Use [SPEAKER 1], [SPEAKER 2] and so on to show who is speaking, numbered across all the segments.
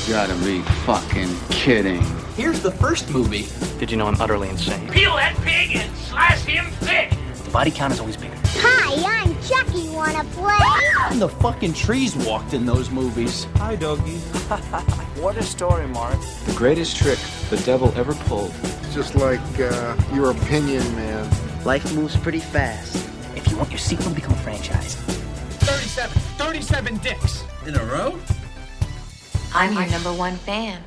[SPEAKER 1] Gotta be fucking kidding.
[SPEAKER 2] Here's the first movie.
[SPEAKER 3] Did you know I'm utterly insane?
[SPEAKER 4] Peel that pig and slice him thick.
[SPEAKER 3] The body count is always bigger.
[SPEAKER 5] Hi, I'm Chucky. Wanna play?
[SPEAKER 2] The fucking trees walked in those movies.
[SPEAKER 6] Hi, doggy.
[SPEAKER 3] What a story, Mark.
[SPEAKER 7] The greatest trick the devil ever pulled.
[SPEAKER 8] It's just like your opinion, man.
[SPEAKER 9] Life moves pretty fast.
[SPEAKER 3] If you want your sequel to become a franchise.
[SPEAKER 2] 37 dicks. In a row?
[SPEAKER 10] I'm your number one fan.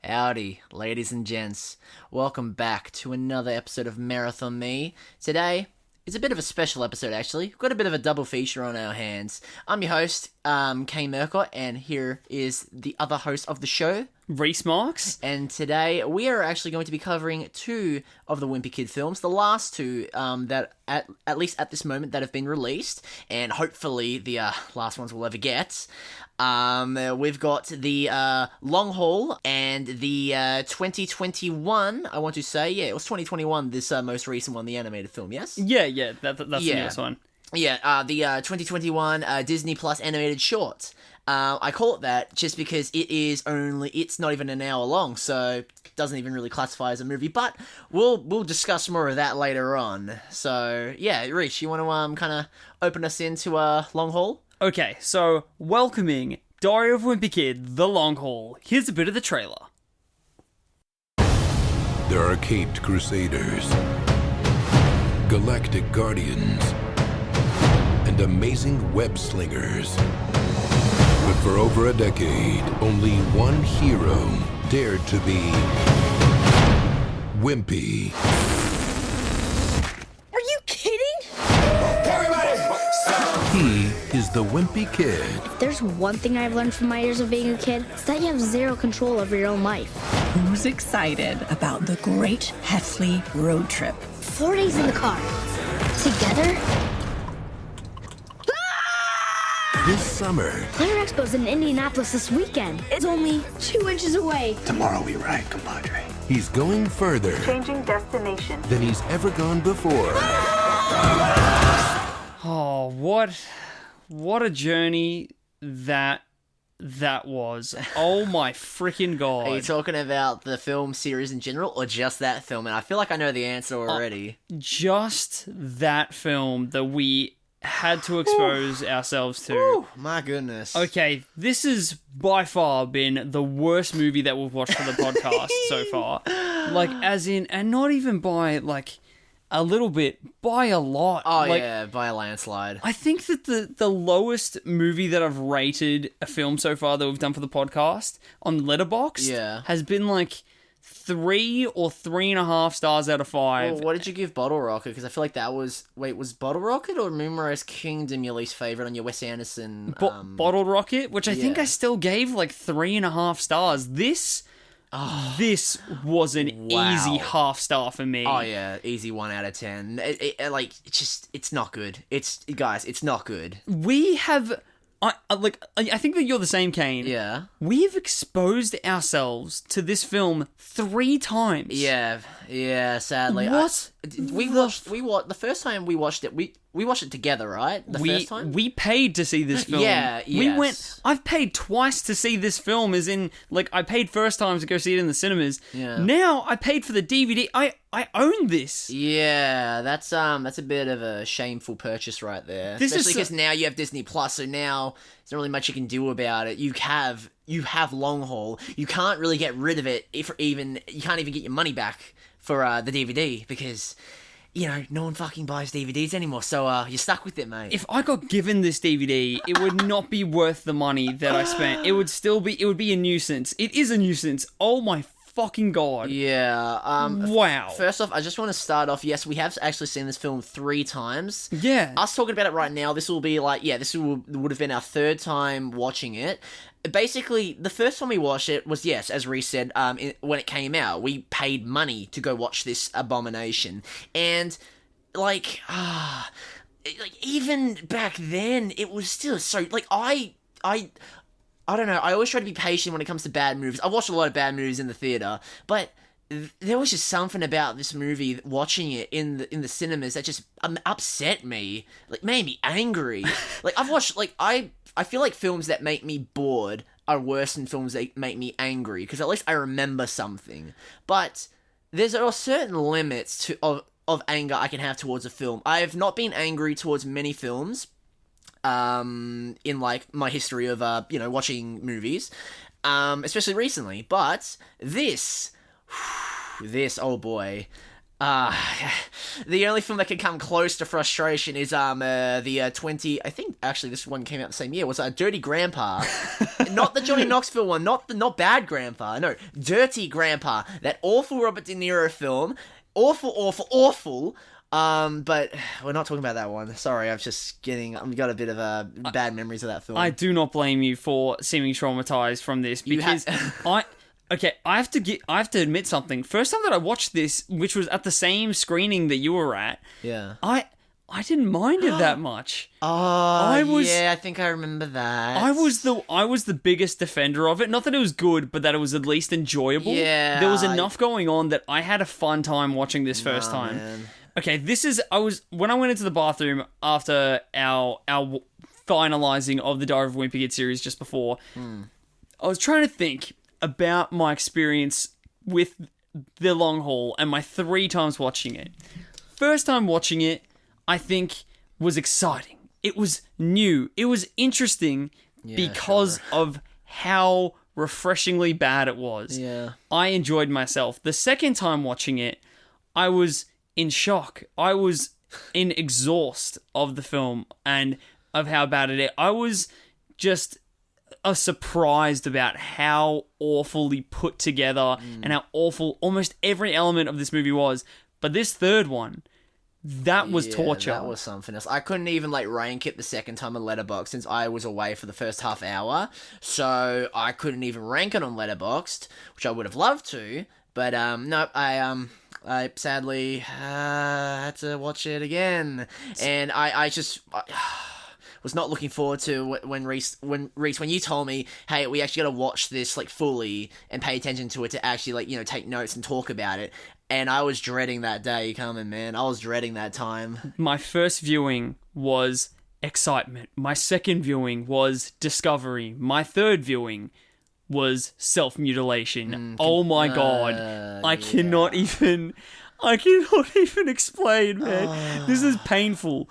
[SPEAKER 11] Howdy, ladies and gents. Welcome back to another episode of Marathon Me. Today is a bit of a special episode, actually. We've got a bit of a double feature on our hands. I'm your host, Kane Mercott, and here is the other host of the show,
[SPEAKER 6] Rhys Marks.
[SPEAKER 11] And today we are actually going to be covering two of the Wimpy Kid films, the last two that, at least at this moment, that have been released, and hopefully the last ones we'll ever get. We've got the Long Haul and the 2021, I want to say, it was 2021, this most recent one, the animated film, yes?
[SPEAKER 6] Yeah, that's the newest one.
[SPEAKER 11] Yeah, the 2021 Disney Plus animated short. I call it that just because it's not even an hour long, so it doesn't even really classify as a movie, but we'll discuss more of that later on. So, yeah, Rich, you want to kind of open us into Long Haul?
[SPEAKER 6] Okay, so welcoming Diary of Wimpy Kid, The Long Haul. Here's a bit of the trailer.
[SPEAKER 12] There are caped crusaders, galactic guardians, and amazing web slingers. But for over a decade, only one hero dared to be Wimpy.
[SPEAKER 5] Are you kidding?
[SPEAKER 12] He is the Wimpy Kid.
[SPEAKER 5] If there's one thing I've learned from my years of being a kid, it's that you have zero control over your own life.
[SPEAKER 13] Who's excited about the great Heffley road trip?
[SPEAKER 5] 4 days in the car. Together?
[SPEAKER 12] This summer,
[SPEAKER 5] Player Expo's in Indianapolis this weekend. It's only 2 inches away.
[SPEAKER 1] Tomorrow we ride, compadre.
[SPEAKER 12] he's going further
[SPEAKER 10] Changing destination.
[SPEAKER 12] than he's ever gone before.
[SPEAKER 6] Oh, what a journey that was. Oh my freaking god.
[SPEAKER 11] Are you talking about the film series in general, or just that film? And I feel like I know the answer already.
[SPEAKER 6] Just that film that we had to expose ourselves to.
[SPEAKER 11] Ooh, my goodness.
[SPEAKER 6] Okay, this has by far been the worst movie that we've watched for the podcast so far. Like, as in, and not even by, like, a little bit, by a lot.
[SPEAKER 11] Oh,
[SPEAKER 6] like,
[SPEAKER 11] yeah, by a landslide.
[SPEAKER 6] I think that the lowest movie that I've rated a film so far that we've done for the podcast on Letterboxd has been, like, 3 or 3.5 stars out of 5.
[SPEAKER 11] Well, what did you give Bottle Rocket? Because I feel like that was... Wait, was Bottle Rocket or Moonrise Kingdom your least favourite on your Wes Anderson...
[SPEAKER 6] Bottled Rocket, which I think I still gave, like, 3.5 stars. This was an easy half star for me.
[SPEAKER 11] Oh, yeah, easy 1 out of 10. It's not good. It's not good.
[SPEAKER 6] We have... I think that you're the same, Kane.
[SPEAKER 11] Yeah.
[SPEAKER 6] We've exposed ourselves to this film 3 times.
[SPEAKER 11] Yeah, sadly.
[SPEAKER 6] What?
[SPEAKER 11] The first time we watched it, we watched it together, right? First time?
[SPEAKER 6] We paid to see this film.
[SPEAKER 11] Yeah, yes.
[SPEAKER 6] I've paid twice to see this film, as in, like, I paid first time to go see it in the cinemas.
[SPEAKER 11] Yeah.
[SPEAKER 6] Now, I paid for the DVD. I own this.
[SPEAKER 11] Yeah, that's a bit of a shameful purchase right there. Especially because now you have Disney Plus, so now there's not really much you can do about it. You have Long Haul. You can't really get rid of it you can't even get your money back for the DVD because, you know, no one fucking buys DVDs anymore, so you're stuck with it, mate.
[SPEAKER 6] If I got given this DVD, it would not be worth the money that I spent. It would be a nuisance. It is a nuisance. Oh my fucking god.
[SPEAKER 11] Yeah.
[SPEAKER 6] Wow.
[SPEAKER 11] First off, I just want to start off, yes, we have actually seen this film 3 times.
[SPEAKER 6] Yeah.
[SPEAKER 11] Us talking about it right now, this will be like, would have been our 3rd time watching it. Basically, the first time we watched it was, yes, as Rhys said, when it came out, we paid money to go watch this abomination. And, even back then, it was still so, I don't know, I always try to be patient when it comes to bad movies. I've watched a lot of bad movies in the theater, but there was just something about this movie, watching it in the cinemas, that just upset me, like, made me angry. Like, I've watched, like, I I feel like films that make me bored are worse than films that make me angry, because at least I remember something. But there are certain limits of anger I can have towards a film. I have not been angry towards many films in like my history of watching movies, especially recently. But this, oh boy. The only film that could come close to frustration is the 20. I think actually this one came out the same year. Was Dirty Grandpa, not the Johnny Knoxville one, not Bad Grandpa. No, Dirty Grandpa, that awful Robert De Niro film. Awful. But we're not talking about that one. Sorry, I've got a bit of bad memories of that film.
[SPEAKER 6] I do not blame you for seeming traumatized from this, because Okay, I have to admit something. First time that I watched this, which was at the same screening that you were at, I didn't mind it that much.
[SPEAKER 11] I think I remember that.
[SPEAKER 6] I was the biggest defender of it. Not that it was good, but that it was at least enjoyable.
[SPEAKER 11] Yeah.
[SPEAKER 6] There was enough going on that I had a fun time watching this first time.
[SPEAKER 11] Man.
[SPEAKER 6] Okay, when I went into the bathroom after our finalizing of the Diary of a Wimpy Kid series just before, I was trying to think about my experience with The Long Haul and my 3 times watching it. First time watching it, I think, was exciting. It was new. It was interesting because of how refreshingly bad it was.
[SPEAKER 11] Yeah.
[SPEAKER 6] I enjoyed myself. The second time watching it, I was in shock. I was in exhaust of the film and of how bad it is. I was just surprised about how awfully put together and how awful almost every element of this movie was. But this third one, that was torture.
[SPEAKER 11] That was something else. I couldn't even rank it the second time on Letterboxd since I was away for the first half hour, so I couldn't even rank it on Letterboxd, which I would have loved to. But no, I sadly had to watch it again, and I was not looking forward to when Rhys, when you told me, hey, we actually got to watch this fully and pay attention to it to actually take notes and talk about it. And I was dreading that day coming, man. I was dreading that time.
[SPEAKER 6] My first viewing was excitement. My second viewing was discovery. My third viewing was self-mutilation. Oh my god. I cannot even explain, man. This is painful.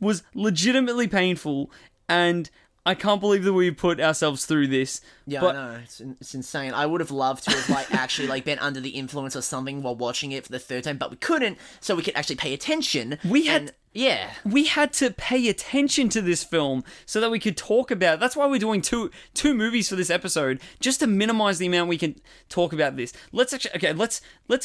[SPEAKER 6] Was legitimately painful, and I can't believe that we put ourselves through this.
[SPEAKER 11] Yeah,
[SPEAKER 6] but
[SPEAKER 11] I know. It's insane. I would have loved to have actually been under the influence of something while watching it for the third time, but we couldn't, so we could actually pay attention. We had
[SPEAKER 6] to pay attention to this film so that we could talk about it. That's why we're doing two movies for this episode, just to minimize the amount we can talk about this. Let's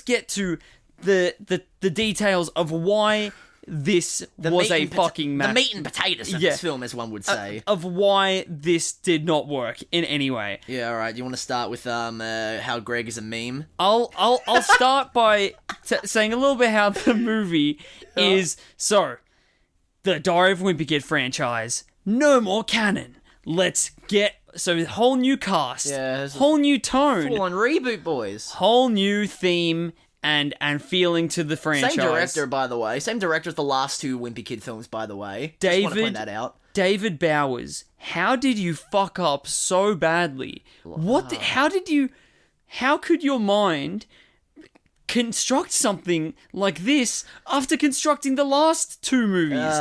[SPEAKER 6] get to the details of why this was a fucking match.
[SPEAKER 11] The meat and potatoes of this film, as one would say.
[SPEAKER 6] Of why this did not work in any way.
[SPEAKER 11] Yeah, alright. Do you want to start with how Greg is a meme?
[SPEAKER 6] I'll start by saying a little bit how the movie is. So, the Diary of a Wimpy Kid franchise, no more canon. Let's get... So, whole new cast.
[SPEAKER 11] Yeah,
[SPEAKER 6] whole new tone.
[SPEAKER 11] Full-on reboot, boys.
[SPEAKER 6] Whole new theme and feeling to the franchise.
[SPEAKER 11] Same director, by the way. Same director as the last 2 Wimpy Kid films, by the way. Just want to point that out.
[SPEAKER 6] David Bowers, how did you fuck up so badly? How could your mind construct something like this after constructing the last 2 movies?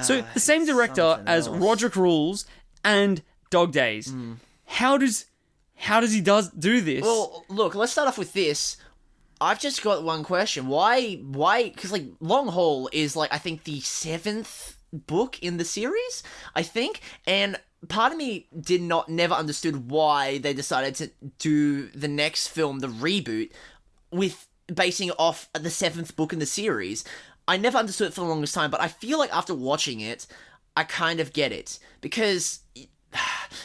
[SPEAKER 6] So the same director as Roderick Rules and Dog Days. How does he do this?
[SPEAKER 11] Well, look, let's start off with this. I've just got one question. Why? Because, Long Haul is, I think the 7th book in the series, I think, and part of me never understood why they decided to do the next film, the reboot, with basing it off the 7th book in the series. I never understood it for the longest time, but I feel like after watching it, I kind of get it, because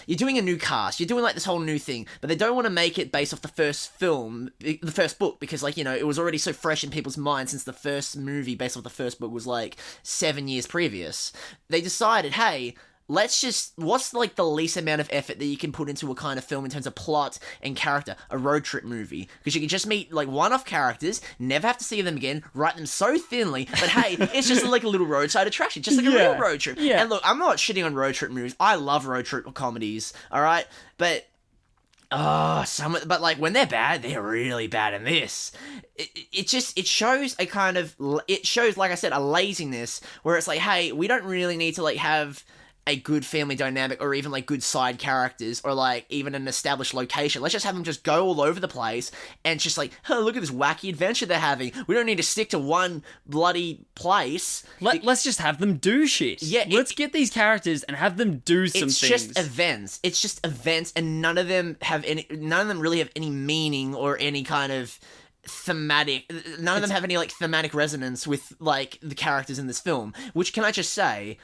[SPEAKER 11] you're doing a new cast, you're doing this whole new thing, but they don't want to make it based off the first book, because it was already so fresh in people's minds since the first movie based off the first book was 7 years previous. They decided, hey, what's like the least amount of effort that you can put into a kind of film in terms of plot and character? A road trip movie. Because you can just meet like one-off characters, never have to see them again, write them so thinly, but hey, it's just like a little roadside attraction, just like a real road trip.
[SPEAKER 6] Yeah.
[SPEAKER 11] And look, I'm not shitting on road trip movies. I love road trip comedies, alright? But but like when they're bad, they're really bad in this. It shows a kind of, it shows, like I said, a laziness where it's like, hey, we don't really need to like have a good family dynamic or even like good side characters or like even an established location. Let's just have them just go all over the place and just like, oh, look at this wacky adventure they're having. We don't need to stick to one bloody place.
[SPEAKER 6] Let's just have them do shit.
[SPEAKER 11] Yeah,
[SPEAKER 6] let's get these characters and have them do some things.
[SPEAKER 11] It's just events, and none of them really have any meaning or any kind of thematic. None of them have any like thematic resonance with like the characters in this film. Which, can I just say,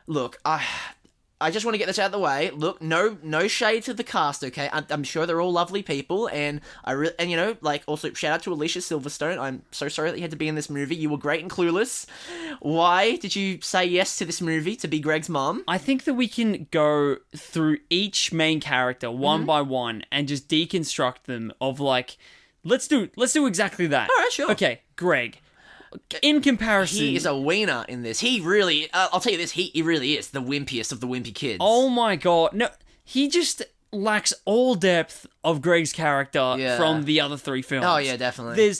[SPEAKER 11] look, I just want to get this out of the way. Look, no shade to the cast, okay? I'm sure they're all lovely people, and you know, like, also shout out to Alicia Silverstone. I'm so sorry that you had to be in this movie. You were great in Clueless. Why did you say yes to this movie to be Greg's mom?
[SPEAKER 6] I think that we can go through each main character one by one and just deconstruct them. Of like, let's do exactly that.
[SPEAKER 11] All right, sure.
[SPEAKER 6] Okay, Greg. In comparison,
[SPEAKER 11] he is a wiener in this. He really, I'll tell you this, he really is the wimpiest of the wimpy kids.
[SPEAKER 6] Oh my god. No, he just lacks all depth of Greg's character from the other three films.
[SPEAKER 11] Oh yeah, definitely.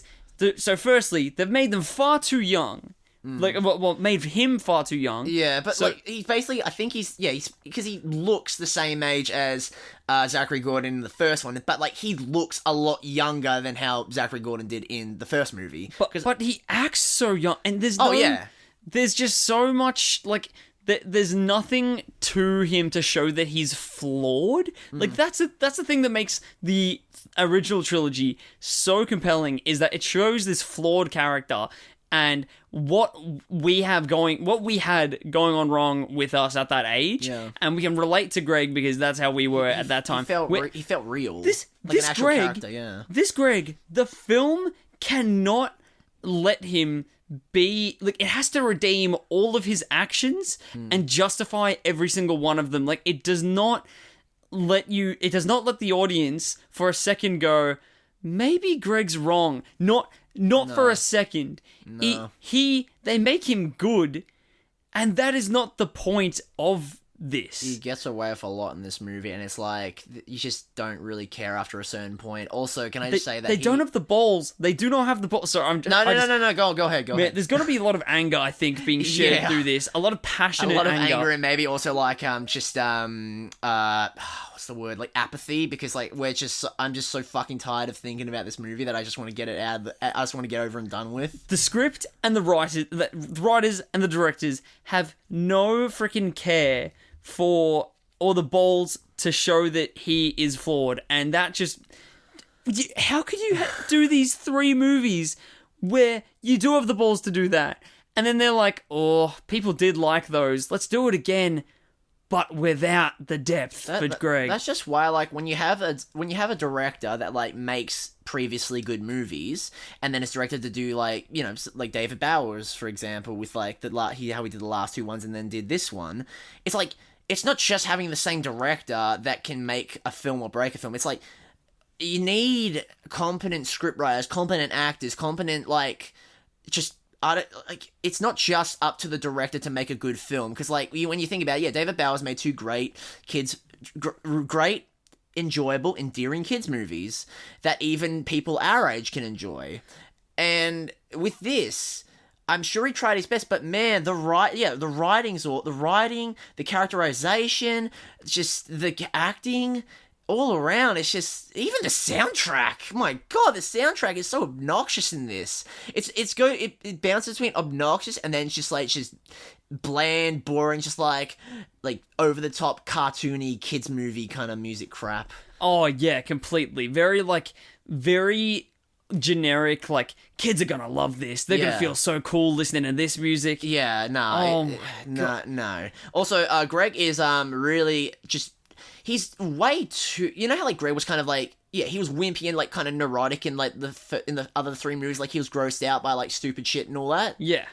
[SPEAKER 6] So firstly, they've made them far too young. Like, made him far too young.
[SPEAKER 11] Yeah, but like, he's basically, I think he's because he looks the same age as Zachary Gordon in the first one, but like, he looks a lot younger than how Zachary Gordon did in the first movie.
[SPEAKER 6] But he acts so young, and there's there's just so much, like, there's nothing to him to show that he's flawed. Like, that's the thing that makes the original trilogy so compelling, is that it shows this flawed character and what we had going on wrong with us at that age, and we can relate to Greg because that's how we were at that time.
[SPEAKER 11] He felt real.
[SPEAKER 6] This
[SPEAKER 11] an actual
[SPEAKER 6] Greg,
[SPEAKER 11] character, yeah.
[SPEAKER 6] This Greg, the film cannot let him be, like, it has to redeem all of his actions and justify every single one of them. Like, it does not let the audience for a second go, maybe Greg's wrong. Not for a second.
[SPEAKER 11] No.
[SPEAKER 6] They make him good, and that is not the point of this.
[SPEAKER 11] He gets away with a lot in this movie, and it's like, you just don't really care after a certain point. Also, can I just say that
[SPEAKER 6] they don't have the balls. They do not have the balls. Sorry,
[SPEAKER 11] No. Go ahead.
[SPEAKER 6] There's got to be a lot of anger, I think, being shared through this. A lot of passionate anger.
[SPEAKER 11] A lot of anger, and maybe also like what's the word? Like apathy, because like I'm just so fucking tired of thinking about this movie that I just want to get it out. I just want to get over and done with.
[SPEAKER 6] The script and the writers and the directors have no freaking care for, or the balls to show that he is flawed, and that just, how could you do these 3 movies where you do have the balls to do that, and then they're like, oh, people did like those, let's do it again, but without the depth for Greg.
[SPEAKER 11] That's just why, like, when you have a director that like makes previously good movies, and then it's directed to do, like, you know, like David Bowers, for example, with like how he did the last 2 ones and then did this one. It's like, it's not just having the same director that can make a film or break a film. It's like, you need competent scriptwriters, competent actors, competent, like, just, it's not just up to the director to make a good film. Because, like, when you think about it, David Bowers made 2 great great, enjoyable, endearing kids movies that even people our age can enjoy. And with this, I'm sure he tried his best, but man, the writing, the characterization, just the acting, all around, it's just, even the soundtrack. My God, the soundtrack is so obnoxious in this. It bounces between obnoxious and then just bland, boring, just like over the top, cartoony kids movie kind of music crap.
[SPEAKER 6] Oh yeah, completely. Very generic, like, kids are gonna love this. They're gonna feel so cool listening to this music.
[SPEAKER 11] Yeah, no. No. Also, Greg is really just, he's way too, you know how like Greg was kind of like, he was wimpy and like kind of neurotic in like in the other 3 movies, like he was grossed out by like stupid shit and all that.
[SPEAKER 6] Yeah.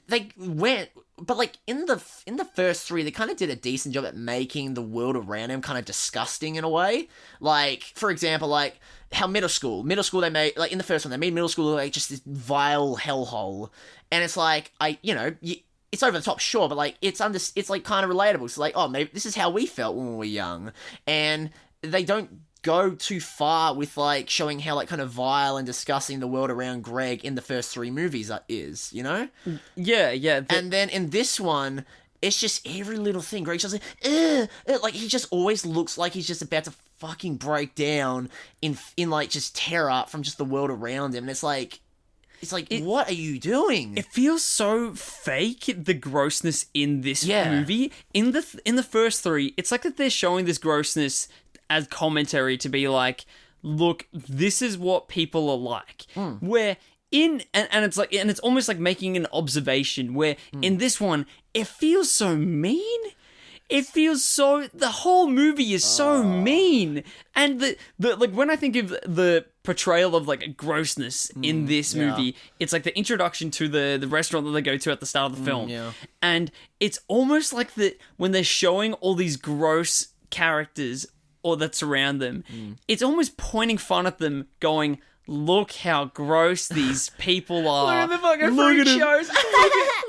[SPEAKER 11] They went but like in the first three, they kind of did a decent job at making the world around him kind of disgusting in a way. Like, for example, like how middle school they made, like in the first one, they made middle school like just this vile hellhole, and it's like it's over the top, sure, but like it's like kind of relatable. It's like, oh, maybe this is how we felt when we were young, and they don't go too far with like showing how like kind of vile and disgusting the world around Greg in the first three movies is, you know?
[SPEAKER 6] Yeah.
[SPEAKER 11] And then in this one, it's just every little thing. Greg's just like, like he just always looks like he's just about to fucking break down in like just terror from just the world around him. And it's like, what are you doing?
[SPEAKER 6] It feels so fake, the grossness in this movie. In the first three, it's like that they're showing this grossness as commentary to be like, look, this is what people are like. Where and it's like, and it's almost like making an observation where in this one, it feels so mean. It feels so, the whole movie is so mean. And the like when I think of the portrayal of like grossness in this movie, it's like the introduction to the restaurant that they go to at the start of the film. And it's almost like when they're showing all these gross characters or that surround them, it's almost pointing fun at them, going, look how gross these people are.
[SPEAKER 11] Look at the fucking freak shows.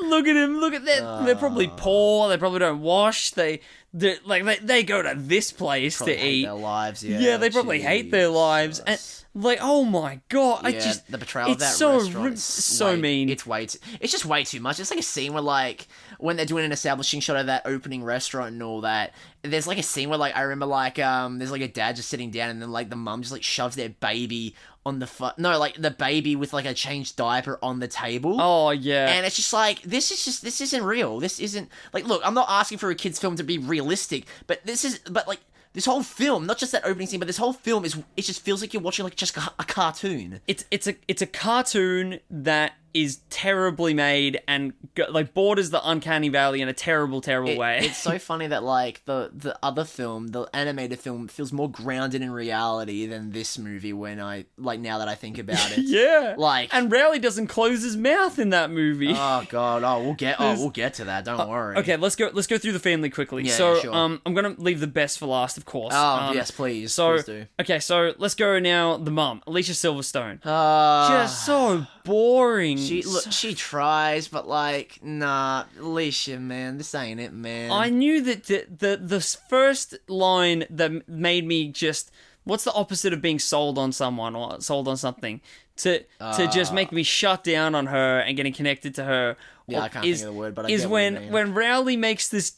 [SPEAKER 6] Look at him. Look at that. They're probably poor. They probably don't wash. They go to this place
[SPEAKER 11] probably
[SPEAKER 6] to
[SPEAKER 11] hate
[SPEAKER 6] eat.
[SPEAKER 11] Their lives, yeah.
[SPEAKER 6] Yeah, they probably hate their lives. And like, oh my god,
[SPEAKER 11] the betrayal of that restaurant is
[SPEAKER 6] so mean.
[SPEAKER 11] It's just way too much. It's like a scene where like when they're doing an establishing shot of that opening restaurant and all that. There's like a scene where like I remember like there's like a dad just sitting down and then like the mum just like shoves their baby on the baby with like a changed diaper on the table.
[SPEAKER 6] Oh yeah.
[SPEAKER 11] And it's just like this isn't real. This isn't like, look, I'm not asking for a kid's film to be realistic, but this whole film, not just that opening scene, but this whole film it just feels like you're watching like just a cartoon.
[SPEAKER 6] It's a cartoon that is terribly made and like borders the uncanny valley in a terrible way.
[SPEAKER 11] It's so funny that like the other film, the animated film, feels more grounded in reality than this movie now that I think about it.
[SPEAKER 6] Yeah.
[SPEAKER 11] Like,
[SPEAKER 6] and Rowley doesn't close his mouth in that movie.
[SPEAKER 11] Oh god. We'll get to that. Don't worry.
[SPEAKER 6] Okay, let's go through the family quickly.
[SPEAKER 11] Yeah,
[SPEAKER 6] so
[SPEAKER 11] sure.
[SPEAKER 6] I'm going to leave the best for last, of course.
[SPEAKER 11] Yes, please.
[SPEAKER 6] So
[SPEAKER 11] please do.
[SPEAKER 6] Okay, so let's go now. The mum, Alicia Silverstone. Just so boring.
[SPEAKER 11] She tries, but like, nah, Alicia, man, this ain't it, man.
[SPEAKER 6] I knew that the first line that made me just, what's the opposite of being sold on someone or sold on something? To just make me shut down on her and getting connected to her.
[SPEAKER 11] Yeah, I can't think of the word, but I
[SPEAKER 6] is
[SPEAKER 11] get
[SPEAKER 6] when
[SPEAKER 11] what you mean.
[SPEAKER 6] when Rowley makes this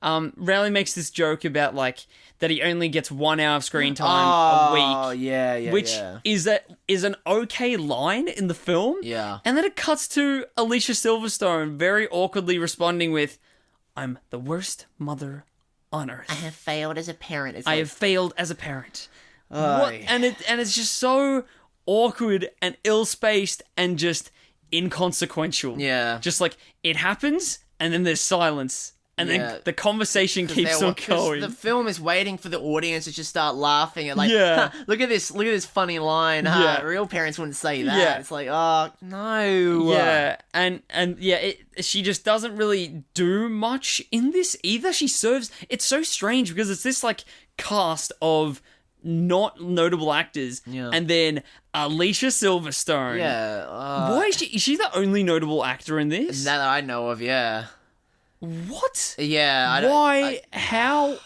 [SPEAKER 6] Rowley makes this joke about like that he only gets 1 hour of screen time a week.
[SPEAKER 11] Oh yeah,
[SPEAKER 6] which is an okay line in the film.
[SPEAKER 11] Yeah.
[SPEAKER 6] And then it cuts to Alicia Silverstone very awkwardly responding with, "I'm the worst mother on earth.
[SPEAKER 11] I have failed as a parent."
[SPEAKER 6] I have failed as a parent. What? And it's just so awkward and ill-spaced and just inconsequential.
[SPEAKER 11] Yeah.
[SPEAKER 6] Just like it happens and then there's silence. And then the conversation keeps on going.
[SPEAKER 11] The film is waiting for the audience to just start laughing at like, look at this funny line. Real parents wouldn't say that.
[SPEAKER 6] Yeah.
[SPEAKER 11] It's like, oh no.
[SPEAKER 6] Yeah, and she just doesn't really do much in this either. She serves. It's so strange because it's this like cast of not notable actors, and then Alicia Silverstone.
[SPEAKER 11] Yeah.
[SPEAKER 6] Why is she? Is she the only notable actor in this?
[SPEAKER 11] That I know of. Yeah.
[SPEAKER 6] What?
[SPEAKER 11] Yeah.
[SPEAKER 6] Why? How?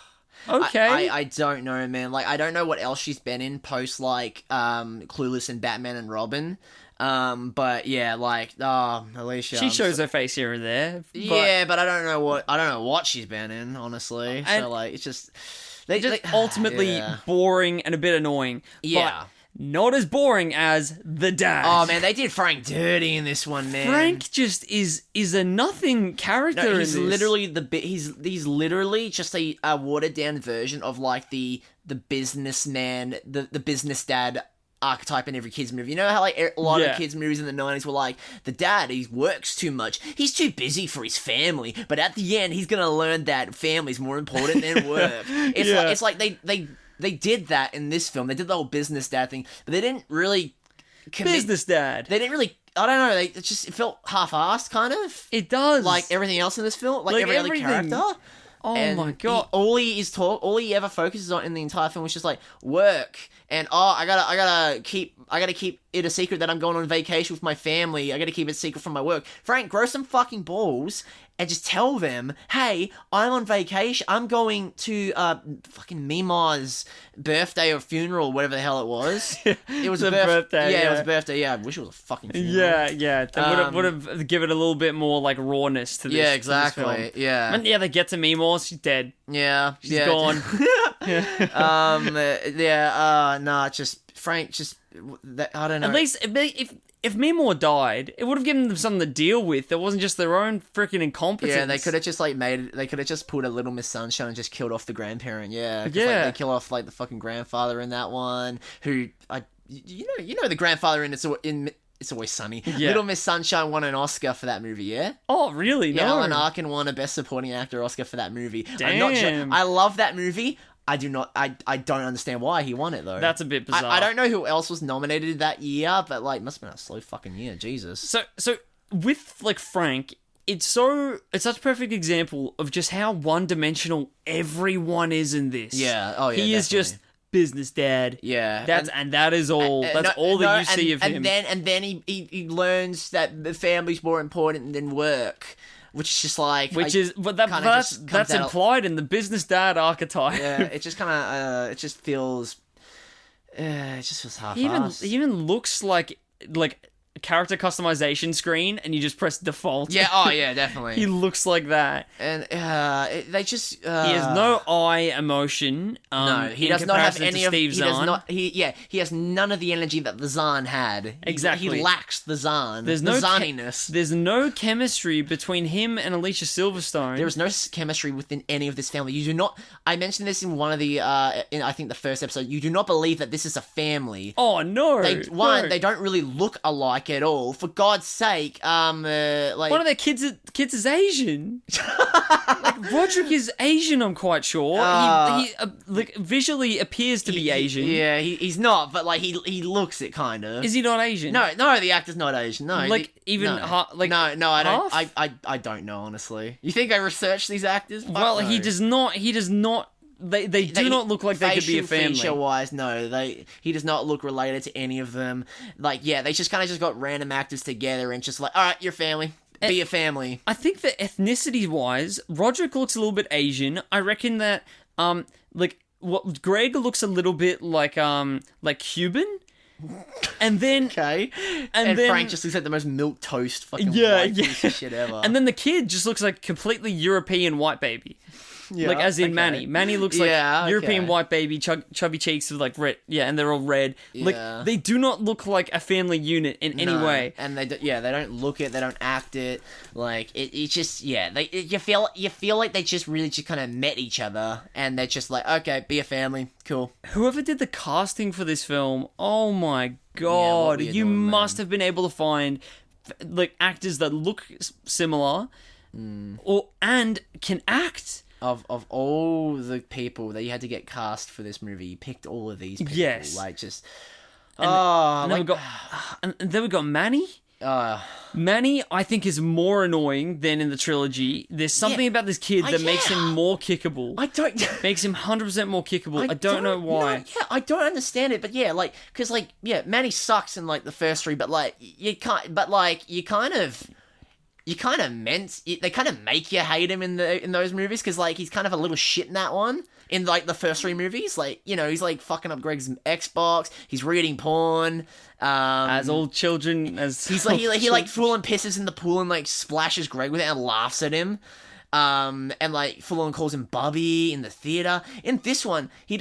[SPEAKER 6] Okay.
[SPEAKER 11] I don't know, man. Like, I don't know what else she's been in post, like, Clueless and Batman and Robin. But yeah, like, Alicia.
[SPEAKER 6] She shows her face here and there.
[SPEAKER 11] But I don't know what she's been in, honestly. So like, it's just
[SPEAKER 6] ultimately boring and a bit annoying.
[SPEAKER 11] Yeah.
[SPEAKER 6] But not as boring as the dad.
[SPEAKER 11] Oh man, they did Frank dirty in this one, man.
[SPEAKER 6] Frank just is a nothing character.
[SPEAKER 11] No, he's
[SPEAKER 6] in this.
[SPEAKER 11] literally he's literally just a watered down version of like the businessman, the business dad archetype in every kids movie. You know how like a lot of kids movies in the 90s were like, the dad, he works too much, he's too busy for his family, but at the end he's gonna learn that family's more important than work. It's like they did that in this film. They did the whole business dad thing, but they didn't really
[SPEAKER 6] business dad.
[SPEAKER 11] They didn't really I don't know. It felt half-assed, kind of.
[SPEAKER 6] It does.
[SPEAKER 11] Like everything else in this film, like every other character.
[SPEAKER 6] Oh
[SPEAKER 11] and
[SPEAKER 6] my god!
[SPEAKER 11] All he ever focuses on in the entire film is just like work and I gotta keep it a secret that I'm going on vacation with my family. I gotta keep it secret from my work. Frank, grow some fucking balls and just tell them, hey, I'm on vacation. I'm going to fucking Mima's birthday or funeral, whatever the hell it was. It was a birthday. Yeah, it was a birthday. Yeah, I wish it was a fucking funeral.
[SPEAKER 6] Yeah. That would have given it a little bit more like rawness to this.
[SPEAKER 11] Yeah, exactly.
[SPEAKER 6] To this film.
[SPEAKER 11] Yeah.
[SPEAKER 6] And yeah, they get to Mima, she's dead.
[SPEAKER 11] Yeah,
[SPEAKER 6] she's gone.
[SPEAKER 11] Nah, just Frank, I don't know.
[SPEAKER 6] At least if Mima died, it would have given them something to deal with. It wasn't just their own freaking incompetence.
[SPEAKER 11] Yeah, they could have just they could have just put a Little Miss Sunshine and just killed off the grandparent. Yeah,
[SPEAKER 6] yeah.
[SPEAKER 11] Like, they kill off like the fucking grandfather in that one. Who you know the grandfather in It's Always Sunny.
[SPEAKER 6] Yeah.
[SPEAKER 11] Little Miss Sunshine won an Oscar for that movie, yeah?
[SPEAKER 6] Oh, really?
[SPEAKER 11] Yeah,
[SPEAKER 6] No.
[SPEAKER 11] Alan Arkin won a Best Supporting Actor Oscar for that movie.
[SPEAKER 6] Damn.
[SPEAKER 11] I'm not sure. I love that movie. I don't understand why he won it, though.
[SPEAKER 6] That's a bit bizarre.
[SPEAKER 11] I don't know who else was nominated that year, but, like, must have been a slow fucking year. Jesus.
[SPEAKER 6] So with, like, Frank, it's such a perfect example of just how one-dimensional everyone is in this.
[SPEAKER 11] Yeah. Oh, yeah,
[SPEAKER 6] He is just business dad.
[SPEAKER 11] Yeah.
[SPEAKER 6] That is all. That's all that you see of him.
[SPEAKER 11] And then he learns that the family's more important than work. Which is just like...
[SPEAKER 6] That's implied in the business dad archetype.
[SPEAKER 11] Yeah, it just kind of... it just feels half-assed.
[SPEAKER 6] He even looks like a character customization screen, and you just press default.
[SPEAKER 11] Yeah, oh yeah, definitely.
[SPEAKER 6] He looks like that.
[SPEAKER 11] And they just...
[SPEAKER 6] he has no eye emotion.
[SPEAKER 11] No, he does not have any of...
[SPEAKER 6] Steve Zahn.
[SPEAKER 11] He has none of the energy that the Zahn had.
[SPEAKER 6] Exactly.
[SPEAKER 11] He lacks the Zahn.
[SPEAKER 6] There's
[SPEAKER 11] the
[SPEAKER 6] no
[SPEAKER 11] Zahniness.
[SPEAKER 6] There's no chemistry between him and Alicia Silverstone.
[SPEAKER 11] There is no chemistry within any of this family. You do not... I mentioned this in one of the... in I think the first episode. You do not believe that this is a family.
[SPEAKER 6] Oh, no.
[SPEAKER 11] They don't really look alike at all. For God's sake,
[SPEAKER 6] one of their kids is Asian. Like, Roderick is Asian, I'm quite sure. He visually appears to be Asian.
[SPEAKER 11] Yeah, he's not, but like he looks it kind of.
[SPEAKER 6] Is he not Asian?
[SPEAKER 11] No, the actor's not Asian. No,
[SPEAKER 6] I don't.
[SPEAKER 11] I don't know honestly. You think I researched these actors?
[SPEAKER 6] Well, no. He does not. They do not look like they could be a family.
[SPEAKER 11] Feature-wise, no. He does not look related to any of them. Like, yeah, they just kind of just got random actors together and just like, all right, you're family. Be a family.
[SPEAKER 6] I think that ethnicity-wise, Roderick looks a little bit Asian. I reckon that, Greg looks a little bit like Cuban. And then...
[SPEAKER 11] Okay. And then, Frank just looks like the most milquetoast fucking white piece of shit ever.
[SPEAKER 6] And then the kid just looks like completely European white baby.
[SPEAKER 11] Yeah,
[SPEAKER 6] like, as in Manny. Manny looks like European white baby, chubby cheeks with, like, red. Yeah, and they're all red.
[SPEAKER 11] Yeah.
[SPEAKER 6] Like, they do not look like a family unit in any way.
[SPEAKER 11] And they don't look it, they don't act it. Like, it's just, you feel like they just really just kind of met each other, and they're just like, okay, be a family, cool.
[SPEAKER 6] Whoever did the casting for this film, oh my god, you must have been able to find, like, actors that look similar, and can act.
[SPEAKER 11] Of all the people that you had to get cast for this movie, you picked all of these people.
[SPEAKER 6] Yes.
[SPEAKER 11] Like, just...
[SPEAKER 6] And then we got Manny. Manny, I think, is more annoying than in the trilogy. There's something about this kid that makes him more kickable. Makes him 100% more kickable. I don't know why.
[SPEAKER 11] I don't understand it, but because Manny sucks in like the first three, but like you can't. But like you kind of they kind of make you hate him in those movies because like he's kind of a little shit in that one. In like the first three movies, like, you know, he's like fucking up Greg's Xbox. He's reading porn.
[SPEAKER 6] As all children,
[SPEAKER 11] he's like he like full on pisses in the pool and like splashes Greg with it and laughs at him. And like full on calls him Bubby in the theater. In this one, they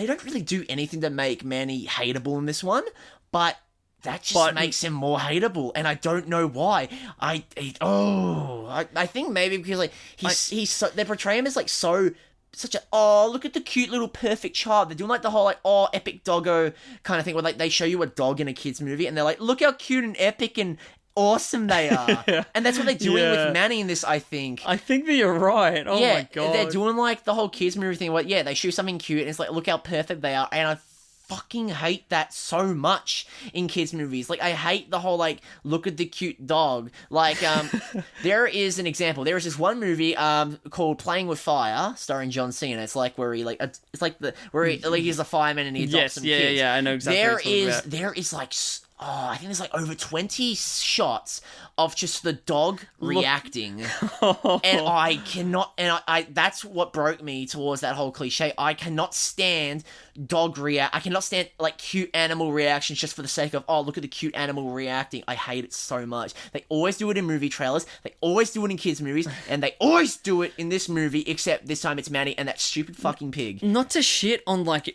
[SPEAKER 11] don't really do anything to make Manny hateable in this one, but that just makes him more hateable, and I don't know why. I think maybe because like they portray him as like such a look at the cute little perfect child. They're doing like the whole like epic doggo kind of thing where like they show you a dog in a kid's movie and they're like, look how cute and epic and awesome they are. And that's what they're doing with Manny in this, I think.
[SPEAKER 6] I think that you're right. Oh my god.
[SPEAKER 11] They're doing like the whole kids movie thing where they show something cute and it's like, look how perfect they are, and I fucking hate that so much in kids movies. Like, I hate the whole, like, look at the cute dog. Like, there is an example. There is this one movie called Playing with Fire, starring John Cena. It's like where he, like, he's a fireman and he adopts some kids.
[SPEAKER 6] Yeah, I know exactly what you're talking about.
[SPEAKER 11] There is, like, I think there's, like, over 20 shots of just the dog reacting. And I cannot, I that's what broke me towards that whole cliche. I cannot stand I cannot stand, like, cute animal reactions just for the sake of, oh, look at the cute animal reacting. I hate it so much. They always do it in movie trailers, they always do it in kids' movies, and they always do it in this movie, except this time it's Manny and that stupid fucking pig.
[SPEAKER 6] Not to shit on, like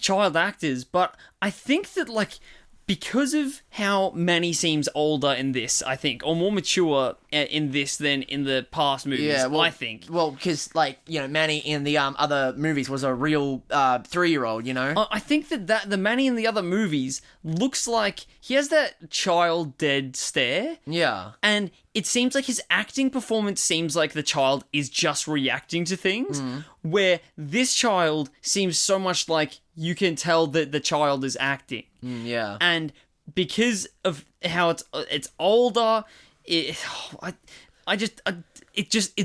[SPEAKER 6] child actors, but I think that, like, because of how Manny seems older in this, I think, or more mature in this than in the past movies, I think.
[SPEAKER 11] Well, because, like, you know, Manny in the other movies was a real 3-year-old, you know?
[SPEAKER 6] I think that the Manny in the other movies looks like he has that child dead stare.
[SPEAKER 11] Yeah.
[SPEAKER 6] And it seems like his acting performance seems like the child is just reacting to things, where this child seems so much like you can tell that the child is acting.
[SPEAKER 11] Yeah.
[SPEAKER 6] And because of how it's older, it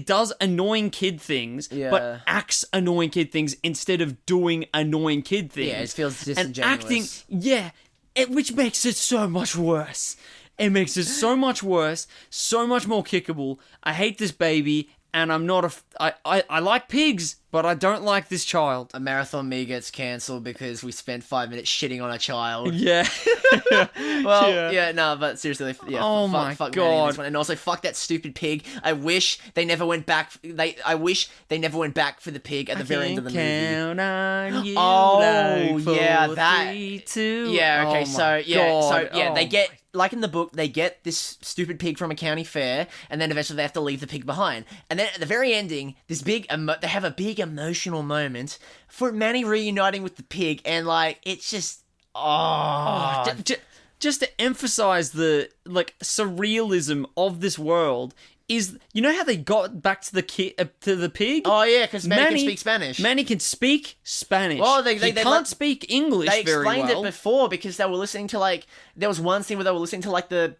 [SPEAKER 6] does annoying kid things, but acts annoying kid things instead of doing annoying kid things.
[SPEAKER 11] Yeah, it feels disingenuous.
[SPEAKER 6] And acting, which makes it so much worse. It makes it so much worse, so much more kickable. I hate this baby, and I'm not I like pigs, but I don't like this child.
[SPEAKER 11] A Marathon Me gets cancelled because we spent 5 minutes shitting on a child.
[SPEAKER 6] Yeah.
[SPEAKER 11] But seriously, fuck
[SPEAKER 6] God.
[SPEAKER 11] Manny in this one. And also, fuck that stupid pig. I wish they never went back. I wish they never went back for the pig at the very end of the movie.
[SPEAKER 6] Count on you.
[SPEAKER 11] That.
[SPEAKER 6] 3, 2.
[SPEAKER 11] Yeah. Okay.
[SPEAKER 6] God.
[SPEAKER 11] They get. Like in the book, they get this stupid pig from a county fair, and then eventually they have to leave the pig behind. And then at the very ending, they have a big emotional moment for Manny reuniting with the pig, and, like, it's just
[SPEAKER 6] just to emphasize the, like, surrealism of this world. Is, you know how they got back to the pig?
[SPEAKER 11] Oh yeah, because Manny can speak Spanish.
[SPEAKER 6] Manny can speak Spanish.
[SPEAKER 11] Well, they
[SPEAKER 6] can't speak English very well.
[SPEAKER 11] They explained it before because they were listening to, like, there was one scene where they were listening to, like, the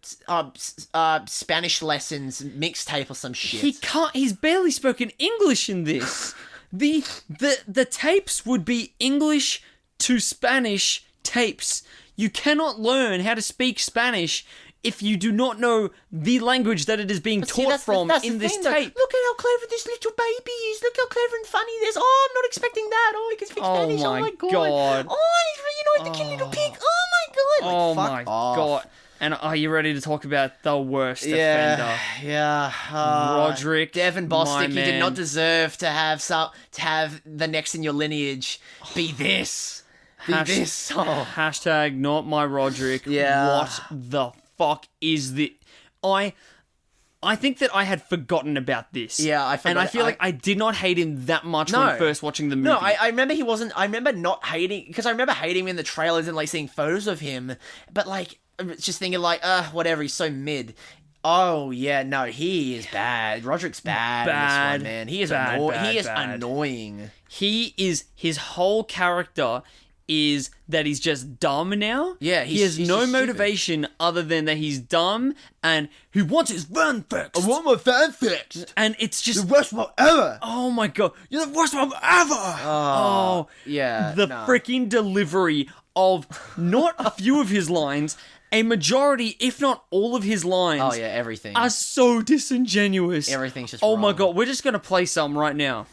[SPEAKER 11] Spanish lessons mixtape or some shit.
[SPEAKER 6] He's barely spoken English in this. the tapes would be English to Spanish tapes. You cannot learn how to speak Spanish if you do not know the language that it is being taught from in this tape.
[SPEAKER 11] Look at how clever this little baby is. Look how clever and funny this. Oh, I'm not expecting that. Oh, he can speak Spanish. Oh my god. Oh, he's reunited the cute little pig. Oh my god. Like,
[SPEAKER 6] oh my god. And are you ready to talk about the worst offender?
[SPEAKER 11] Yeah.
[SPEAKER 6] Roderick,
[SPEAKER 11] Devin Bostic, you did not deserve to have the next in your lineage be this.
[SPEAKER 6] Hashtag not my Roderick.
[SPEAKER 11] Yeah.
[SPEAKER 6] What the fuck is the... I think that I had forgotten about this.
[SPEAKER 11] Yeah, I forgot.
[SPEAKER 6] And I feel like I did not hate him that much when first watching the movie.
[SPEAKER 11] No, I remember he wasn't... I remember not hating... Because I remember hating him in the trailers and, like, seeing photos of him. But, like, just thinking, like, whatever, he's so mid. Oh, yeah, no, he is bad. Roderick's bad in this one, man. He is annoying.
[SPEAKER 6] He is... His whole character is that he's just dumb now.
[SPEAKER 11] Yeah,
[SPEAKER 6] he has no motivation other than that he's dumb and he wants his van fixed.
[SPEAKER 8] I want my van fixed.
[SPEAKER 6] And it's just
[SPEAKER 8] the worst one ever.
[SPEAKER 6] Oh my god, you're the worst one ever.
[SPEAKER 11] Yeah,
[SPEAKER 6] the freaking delivery of not a few of his lines, a majority, if not all of his lines.
[SPEAKER 11] Oh yeah, everything
[SPEAKER 6] are so disingenuous.
[SPEAKER 11] Everything's just.
[SPEAKER 6] Oh
[SPEAKER 11] wrong.
[SPEAKER 6] my god, we're just gonna play some right now.